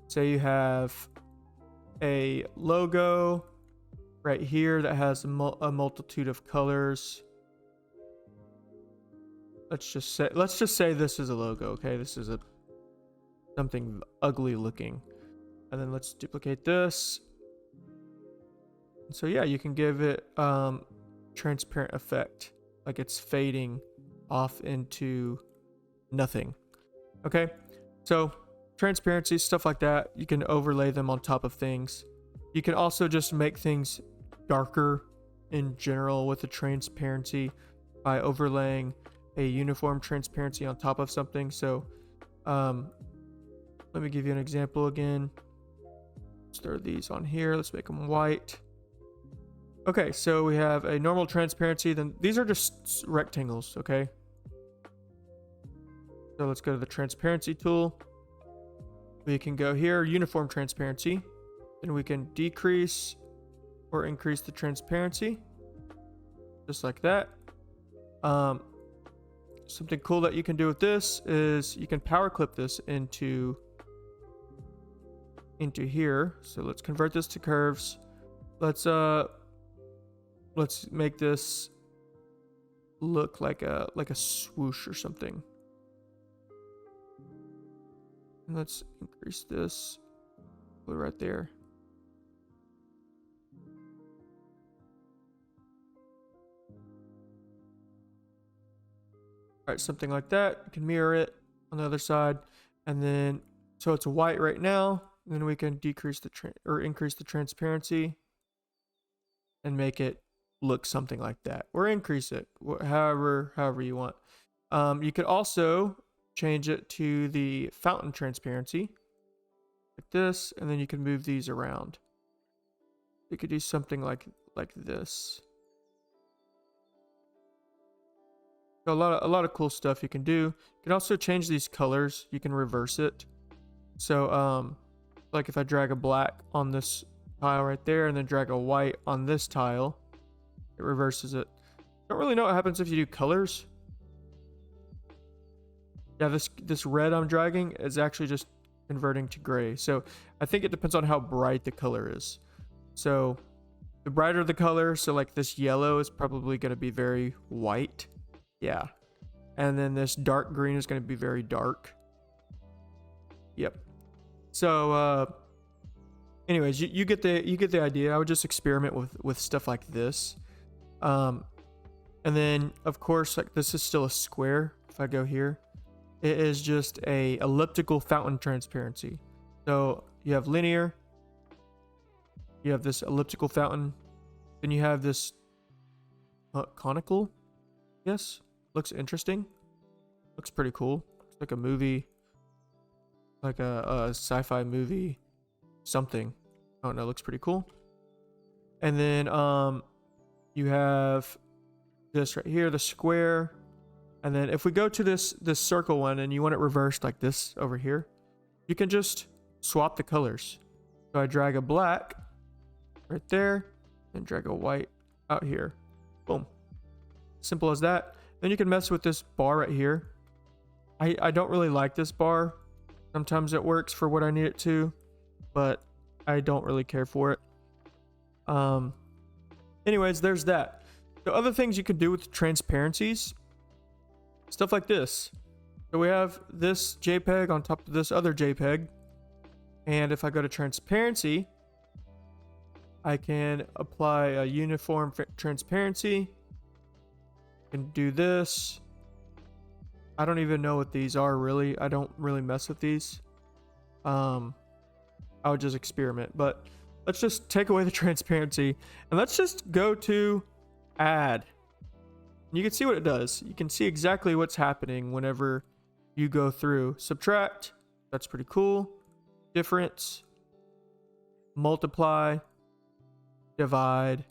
say you have a logo right here that has a multitude of colors. Let's just say this is a logo. Okay, this is something ugly looking. And then let's duplicate this. So yeah, you can give it transparent effect, like it's fading off into nothing. Okay, so transparency, stuff like that, you can overlay them on top of things. You can also just make things darker in general with the transparency by overlaying a uniform transparency on top of something. So let me give you an example again. Let's throw these on here. Let's make them white. Okay, so we have a normal transparency. Then these are just rectangles, okay? So let's go to the transparency tool. We can go here, uniform transparency. Then we can decrease or increase the transparency, just like that. Something cool that you can do with this is you can power clip this into here. So let's convert this to curves. Let's make this look like a swoosh or something. And let's increase this, put it right there. All right, something like that. You can mirror it on the other side, and then so it's white right now. And then we can decrease the increase the transparency and make it look something like that, or increase it, however you want. You could also change it to the fountain transparency like this, and then you can move these around. You could do something like this. So a lot of cool stuff you can do. You can also change these colors. You can reverse it. So like if I drag a black on this tile right there and then drag a white on this tile, it reverses it. Don't really know what happens if you do colors. Yeah, this red I'm dragging is actually just converting to gray. So I think it depends on how bright the color is. So the brighter the color, so like this yellow is probably going to be very white. Yeah. And then this dark green is going to be very dark. Yep. So anyways, you get the idea. I would just experiment with stuff like this. And then of course, like this is still a square. If I go here, it is just a elliptical fountain transparency. So you have linear, you have this elliptical fountain, then you have this conical. Yes, looks interesting. Looks pretty cool. Looks like a movie, like a sci-fi movie, something. I don't know. Looks pretty cool. And then you have this right here, the square. And then if we go to this circle one and you want it reversed like this over here, you can just swap the colors. So I drag a black right there and drag a white out here. Boom. Simple as that. Then you can mess with this bar right here. I don't really like this bar. Sometimes it works for what I need it to, but I don't really care for it. Anyways, there's that. The other things you can do with transparencies, stuff like this. So we have this JPEG on top of this other JPEG. And if I go to transparency, I can apply a uniform transparency. I can do this. I don't even know what these are really. I don't really mess with these. I would just experiment, but let's just take away the transparency and let's just go to add. You can see what it does. You can see exactly what's happening whenever you go through. Subtract, that's pretty cool. Difference, multiply, divide.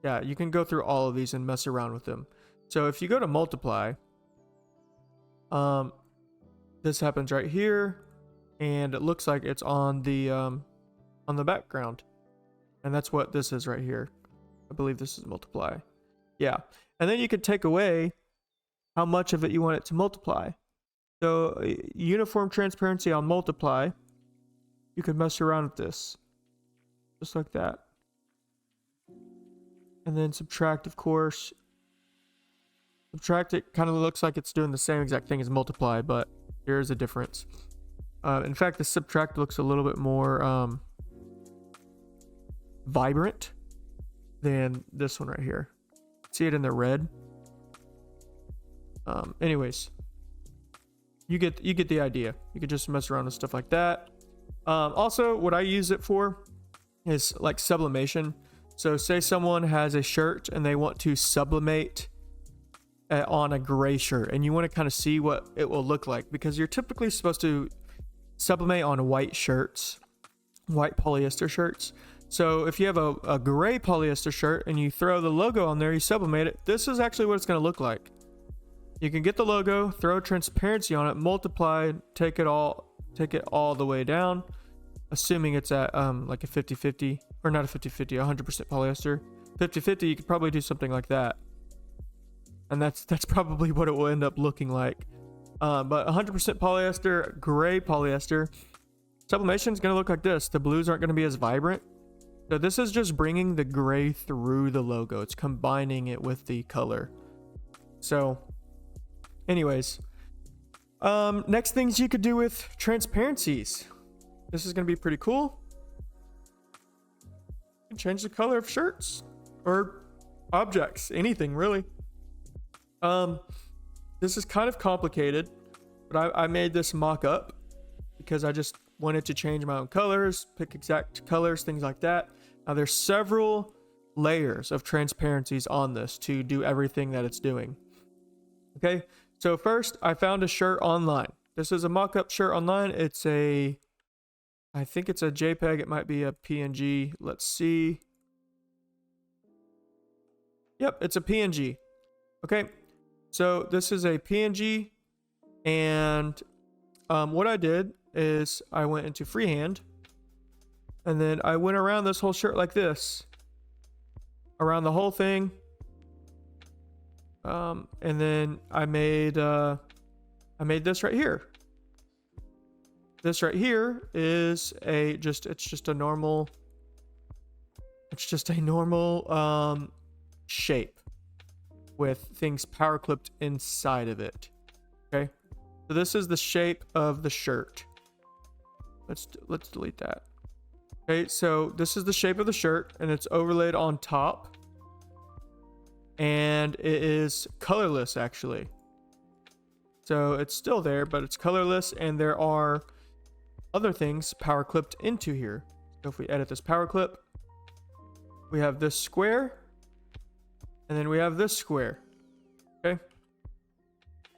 Yeah, you can go through all of these and mess around with them. So if you go to multiply, this happens right here, and it looks like it's on the background, and that's what this is right here. I believe this is multiply. Yeah, and then you could take away how much of it you want it to multiply. So uniform transparency on multiply, you could mess around with this just like that, and then subtract, of course. Subtract, it kind of looks like it's doing the same exact thing as multiply, but there is a difference. In fact, the subtract looks a little bit more vibrant than this one right here. See it in the red. Anyways, you get the idea. You could just mess around with stuff like that. Also, what I use it for is like sublimation. So say someone has a shirt and they want to sublimate on a gray shirt, and you want to kind of see what it will look like, because you're typically supposed to sublimate on white shirts, white polyester shirts. So if you have a gray polyester shirt and you throw the logo on there, you sublimate it, this is actually what it's going to look like. You can get the logo, throw transparency on it, multiply, take it all the way down, assuming it's at like a 50-50, or not a 50-50, 100% polyester. 50-50, you could probably do something like that. And that's probably what it will end up looking like. But 100% polyester, gray polyester, sublimation is going to look like this. The blues aren't going to be as vibrant. So this is just bringing the gray through the logo. It's combining it with the color. So anyways, next things you could do with transparencies. This is going to be pretty cool. You can change the color of shirts or objects, anything really. This is kind of complicated, but I made this mock-up because I just wanted to change my own colors, pick exact colors, things like that. Now there's several layers of transparencies on this to do everything that it's doing. Okay, so first I found a shirt online. This is a mock-up shirt online. I think it's a JPEG. It might be a PNG. Let's see. Yep, it's a PNG. Okay. So this is a PNG, and what I did is I went into freehand, and then I went around this whole shirt like this, around the whole thing, and then I made this right here. This right here is it's just a normal shape with things power clipped inside of it. Okay, so this is the shape of the shirt. Let's delete that. Okay, so this is the shape of the shirt, and it's overlaid on top, and it is colorless actually. So it's still there, but it's colorless, and there are other things power clipped into here. So if we edit this power clip, we have this square, and then we have this square. Okay,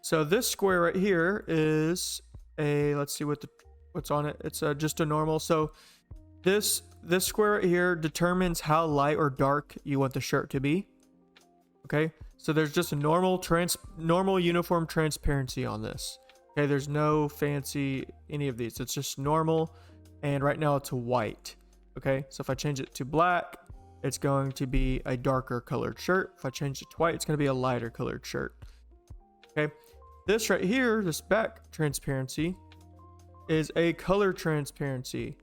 so this square right here is let's see what's on it. It's just a normal. So this square right here determines how light or dark you want the shirt to be. Okay, so there's just a normal uniform transparency on this. Okay, there's no fancy any of these. It's just normal, and right now it's white. Okay, so if I change it to black, it's going to be a darker colored shirt. If I change it to white, it's going to be a lighter colored shirt. Okay, This right here, this back transparency, is a color transparency.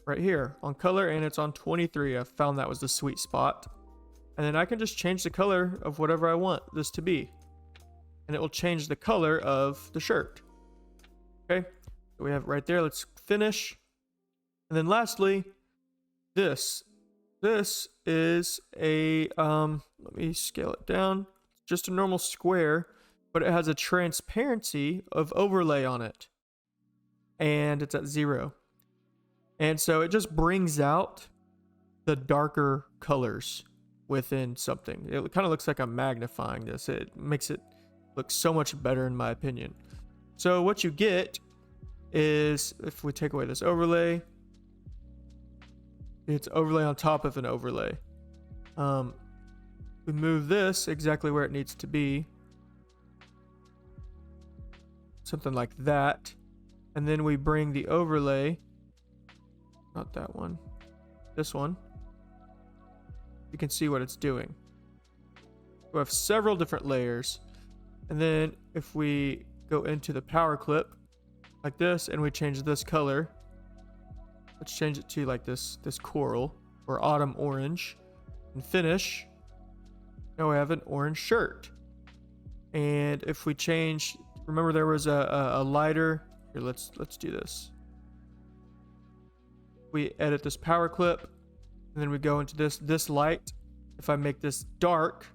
Right here on color, and it's on 23. I found that was the sweet spot. And then I can just change the color of whatever I want this to be. And it will change the color of the shirt. Okay, so we have it right there. Let's finish. And then lastly, this is a let me scale it down. Just a normal square, but it has a transparency of overlay on it, and it's at 0. And so it just brings out the darker colors within something. It kind of looks like I'm magnifying this. It makes it look so much better in my opinion. So what you get is, if we take away this overlay, it's overlay on top of an overlay. We move this exactly where it needs to be. Something like that. And then we bring the overlay, not that one, this one. You can see what it's doing. We have several different layers. And then if we go into the power clip like this and we change this color, let's change it to like this coral or autumn orange, and finish. Now we have an orange shirt. And if we change, remember there was a lighter here, let's do this. We edit this power clip, and then we go into this light. If I make this dark,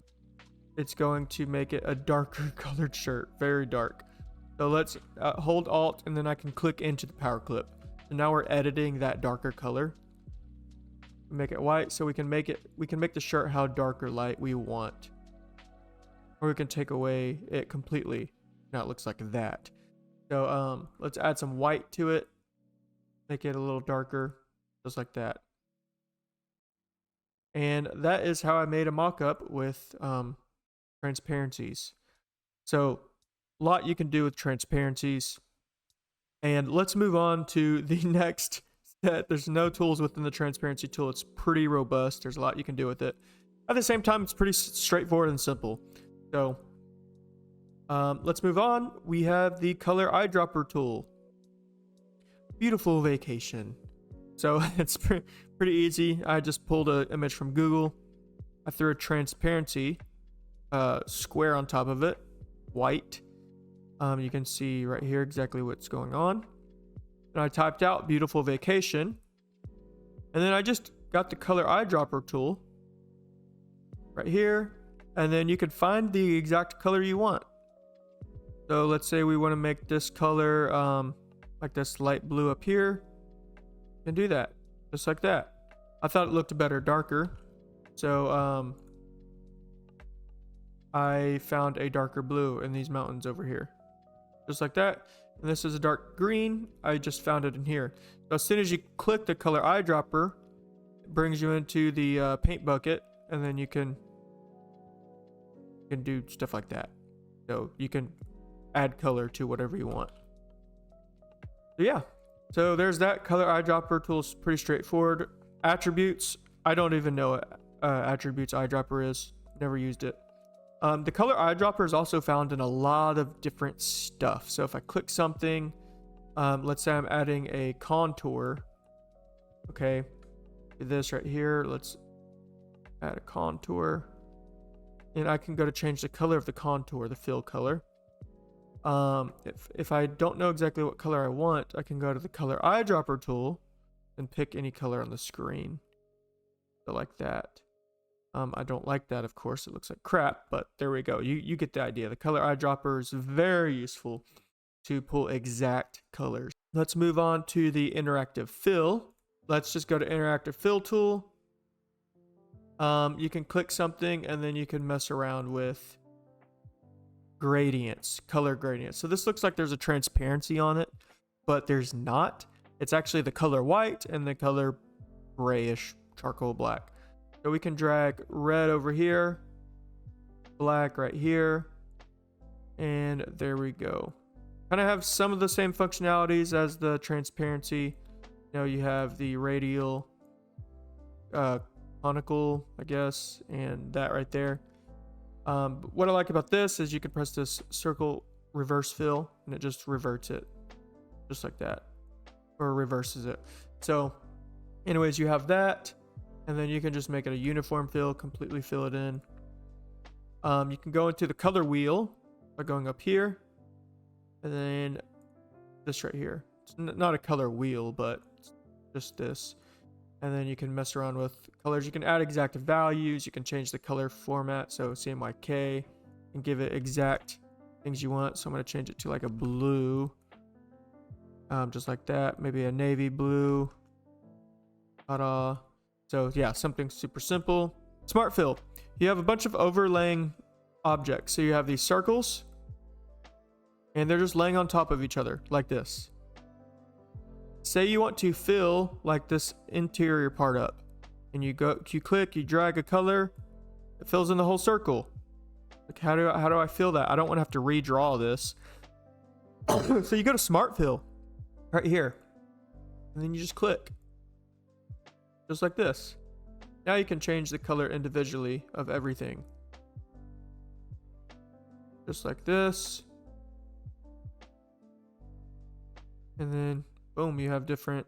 it's going to make it a darker colored shirt, very dark. So let's hold Alt, and then I can click into the power clip. So now we're editing that darker color. Make it white, so we can make the shirt how dark or light we want, or we can take away it completely. Now it looks like that. So let's add some white to it, make it a little darker, just like that. And that is how I made a mock-up with transparencies. So a lot you can do with transparencies. And let's move on to the next set. There's no tools within the transparency tool. It's pretty robust. There's a lot you can do with it. At the same time, it's pretty straightforward and simple. So let's move on. We have the color eyedropper tool. Beautiful vacation. So it's pretty easy. I just pulled an image from Google. I threw a transparency square on top of it, white. You can see right here exactly what's going on. And I typed out beautiful vacation. And then I just got the color eyedropper tool right here. And then you can find the exact color you want. So let's say we want to make this color like this light blue up here. You can do that, just like that. I thought it looked better darker. So I found a darker blue in these mountains over here. Just like that. And this is a dark green. I just found it in here. So as soon as you click the color eyedropper, it brings you into the paint bucket, and then you can do stuff like that. So you can add color to whatever you want. So yeah. So there's that. Color eyedropper tool is pretty straightforward. Attributes, I don't even know what attributes eyedropper is. Never used it. The color eyedropper is also found in a lot of different stuff. So if I click something, let's say I'm adding a contour. Okay, this right here, let's add a contour. And I can go to change the color of the contour, the fill color. If I don't know exactly what color I want, I can go to the color eyedropper tool and pick any color on the screen. So like that. I don't like that, of course. It looks like crap, but there we go. You get the idea. The color eyedropper is very useful to pull exact colors. Let's move on to the interactive fill. Let's just go to interactive fill tool. You can click something and then you can mess around with gradients, color gradients. So this looks like there's a transparency on it, but there's not. It's actually the color white and the color grayish charcoal black. So we can drag red over here, black right here, and there we go. Kind of have some of the same functionalities as the transparency. You know, you have the radial, conical, I guess, and that right there. But what I like about this is you can press this circle reverse fill, and it just reverts it just like that, or reverses it. So anyways, you have that, and then you can just make it a uniform fill, completely fill it in. You can go into the color wheel by going up here, and then this right here. It's not a color wheel, but just this. And then you can mess around with colors. You can add exact values. You can change the color format. So CMYK, and give it exact things you want. So I'm going to change it to like a blue, just like that. Maybe a navy blue. Ta-da. So yeah, something super simple. Smart fill. You have a bunch of overlaying objects. So you have these circles, and they're just laying on top of each other like this. Say you want to fill like this interior part up, and you click, you drag a color, it fills in the whole circle. Like how do I fill that? I don't want to have to redraw this. So you go to Smart Fill right here, and then you just click, just like this. Now you can change the color individually of everything, just like this, and then boom, you have different.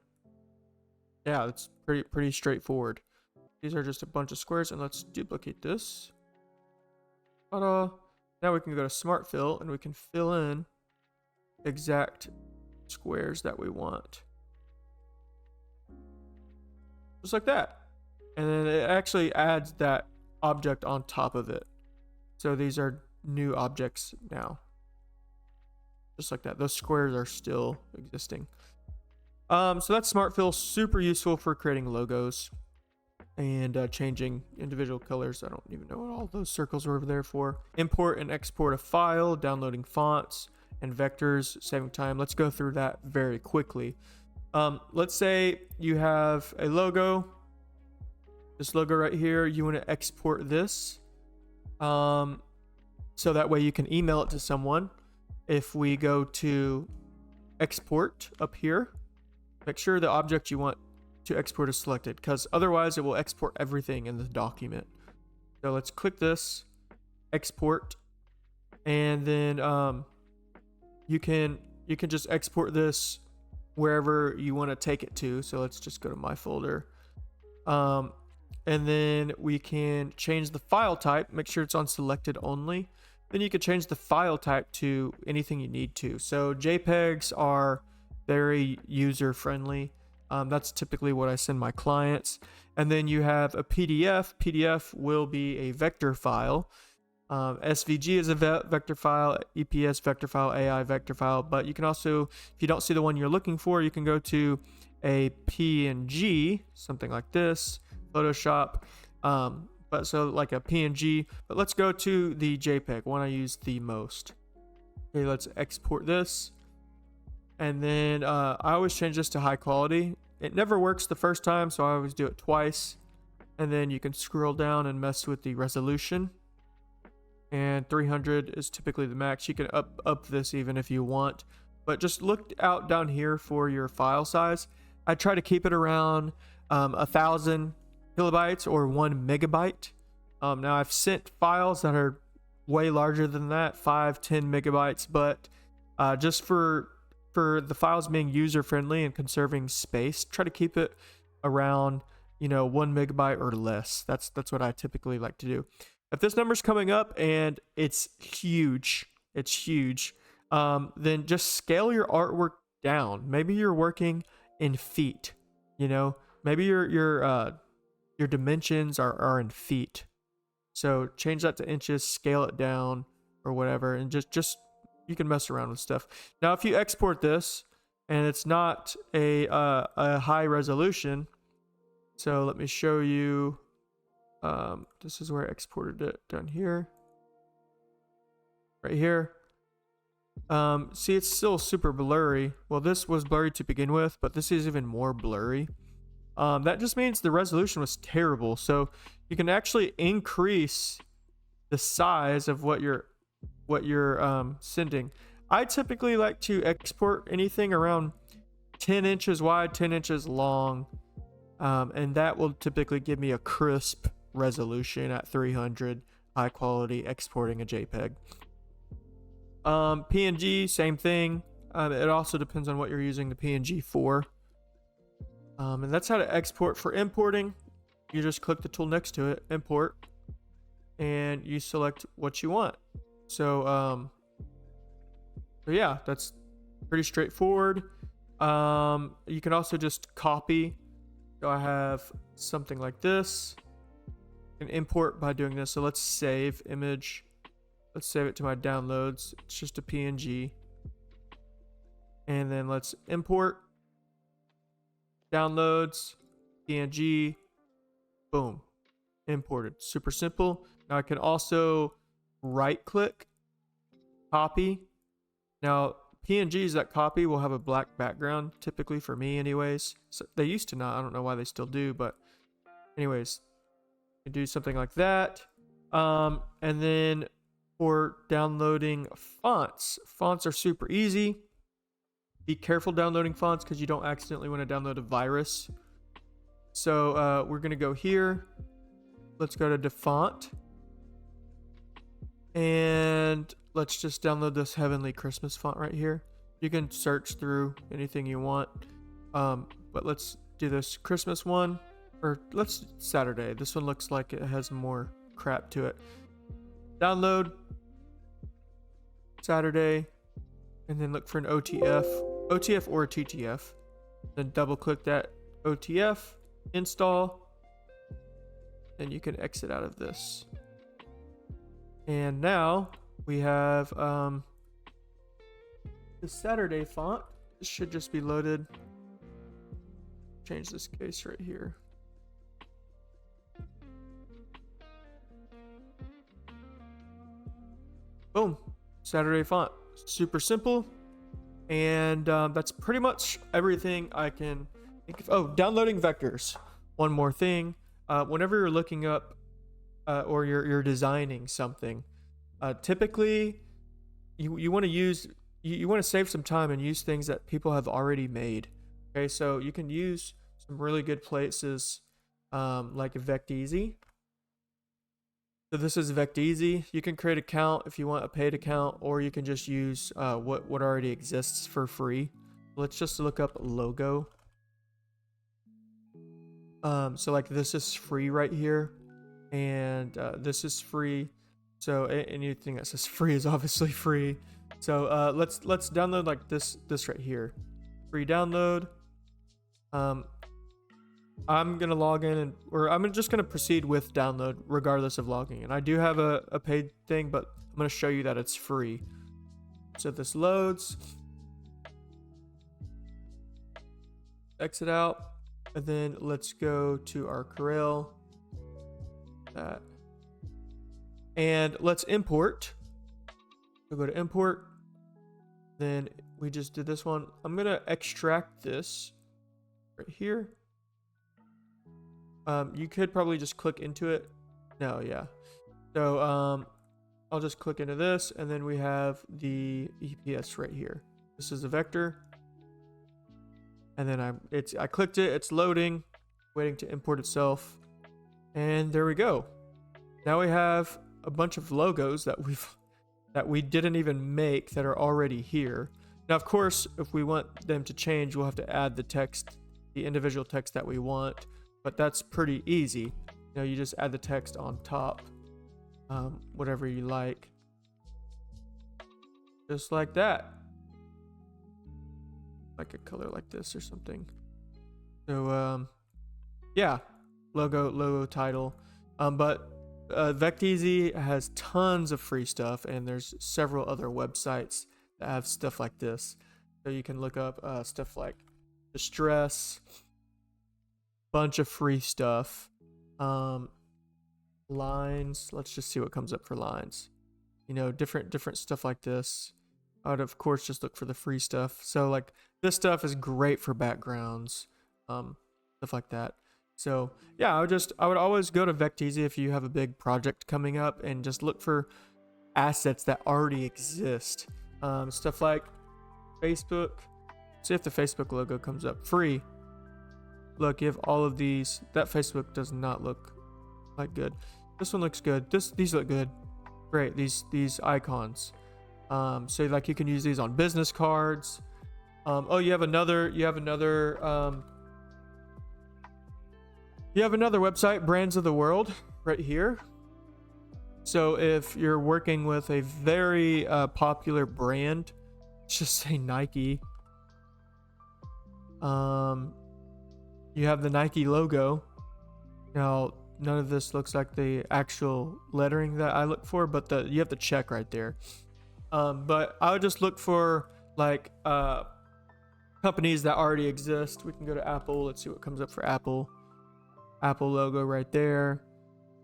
Yeah, it's pretty straightforward. These are just a bunch of squares, and let's duplicate this. Ta-da. Now we can go to Smart Fill, and we can fill in exact squares that we want, just like that. And then it actually adds that object on top of it. So these are new objects now, just like that. Those squares are still existing. So that's Smart Fill, super useful for creating logos and changing individual colors. I don't even know what all those circles are over there for. Import and export a file, downloading fonts and vectors, saving time. Let's go through that very quickly. Let's say you have a logo, this logo right here. You want to export this, so that way you can email it to someone. If we go to export up here, make sure the object you want to export is selected, because otherwise it will export everything in the document. So let's click this, export, and then you can just export this wherever you want to take it to. So let's just go to my folder, and then we can change the file type, make sure it's on selected only. Then you can change the file type to anything you need to. So JPEGs are very user friendly. That's typically what I send my clients. And then you have a PDF. PDF will be a vector file. SVG is a vector file, EPS vector file, AI vector file. But you can also, if you don't see the one you're looking for, you can go to a PNG, something like this, Photoshop. But so like a PNG. But let's go to the JPEG, one I use the most. Okay, let's export this. And then I always change this to high quality. It never works the first time, so I always do it twice. And then you can scroll down and mess with the resolution. And 300 is typically the max. You can up this even if you want. But just look out down here for your file size. I try to keep it around 1,000 kilobytes or 1 megabyte. Now I've sent files that are way larger than that, 5-10 megabytes. But just for the files being user friendly and conserving space, try to keep it around 1 megabyte or less. That's what I typically like to do. If this number's coming up and it's huge, then just scale your artwork down. Maybe you're working in feet, maybe your dimensions are in feet. So change that to inches, scale it down or whatever, and just you can mess around with stuff. Now, if you export this and it's not a high resolution, so let me show you. This is where I exported it, down here, right here. See, it's still super blurry. Well, this was blurry to begin with, but this is even more blurry. That just means the resolution was terrible. So you can actually increase the size of what you're sending. I typically like to export anything around 10 inches wide, 10 inches long, and that will typically give me a crisp resolution at 300, high quality, exporting a JPEG. PNG, same thing. It also depends on what you're using the PNG for. And that's how to export. For importing, you just click the tool next to it, import, and you select what you want. So yeah, that's pretty straightforward. You can also just copy. So I have something like this. You can import by doing this. So let's save image. Let's save it to my downloads. It's just a PNG. And then let's import. Downloads, PNG, boom, imported. Super simple. Now I can also right click, copy. Now PNGs that copy will have a black background, typically for me anyways. So they used to not, I don't know why they still do, but anyways, you do something like that. And then for downloading fonts are super easy. Be careful downloading fonts because you don't accidentally want to download a virus. So we're going to go here. Let's go to font. And let's just download this Heavenly Christmas font right here. You can search through anything you want. But let's do this Christmas one. Or let's Saturday. This one looks like it has more crap to it. Download. Saturday. And then look for an OTF or a TTF. Then double click that OTF, install, and you can exit out of this. And now we have the Saturday font. This should just be loaded. Change this case right here. Boom, Saturday font. Super simple. And that's pretty much everything I can think of. Oh, downloading vectors. One more thing. Whenever you're looking up or you're designing something, typically you want to use, you want to save some time and use things that people have already made. Okay, so you can use some really good places like Vecteezy. So this is Vecteezy. You can create an account if you want a paid account, or you can just use what already exists for free. Let's just look up logo. So like this is free right here, and this is free. So anything that says free is obviously free. So let's download like this right here. Free download. I'm gonna log in or I'm just gonna proceed with download regardless of logging in. I do have a paid thing, but I'm gonna show you that it's free. So this loads, exit out, and then let's go to our COREL. And let's import. We'll go to import. Then we just did this one. I'm gonna extract this right here. You could probably just click into it. No, yeah. So I'll just click into this, and then we have the EPS right here. This is the vector, and then I clicked it. It's loading, waiting to import itself, and there we go. Now we have a bunch of logos that we didn't even make that are already here. Now, of course, if we want them to change, we'll have to add the text, the individual text that we want. But that's pretty easy. You know, you just add the text on top, whatever you like, just like that, like a color like this or something. So yeah, logo title. But Vecteezy has tons of free stuff, and there's several other websites that have stuff like this. So you can look up stuff like distress. Bunch of free stuff. Lines, let's just see what comes up for lines. You know, different stuff like this. I would of course just look for the free stuff. So like this stuff is great for backgrounds, stuff like that. So yeah, I would always go to Vecteezy if you have a big project coming up, and just look for assets that already exist. Stuff like Facebook. See if the Facebook logo comes up. Free. Look, you have all of these. That Facebook does not look like good. This one looks good. These look good. Great. These icons. So like you can use these on business cards. Oh, you have another website, Brands of the World, right here. So if you're working with a very popular brand, let's just say Nike, you have the Nike logo. Now, none of this looks like the actual lettering that I look for, but you have the check right there. But I would just look for like companies that already exist. We can go to Apple. Let's see what comes up for Apple. Apple logo right there.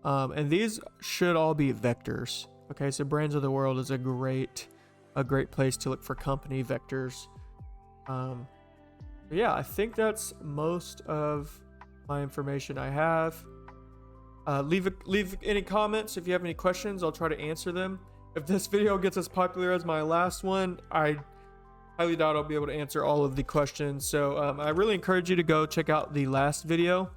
And these should all be vectors. Okay, so Brands of the World is a great place to look for company vectors. Yeah, I think that's most of my information I have. Leave any comments if you have any questions. I'll try to answer them. If this video gets as popular as my last one, I highly doubt I'll be able to answer all of the questions. So I really encourage you to go check out the last video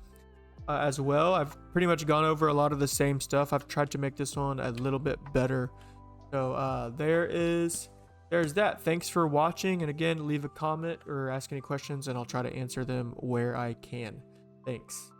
as well. I've pretty much gone over a lot of the same stuff. I've tried to make this one a little bit better. So there's that. Thanks for watching. And again, leave a comment or ask any questions and I'll try to answer them where I can. Thanks.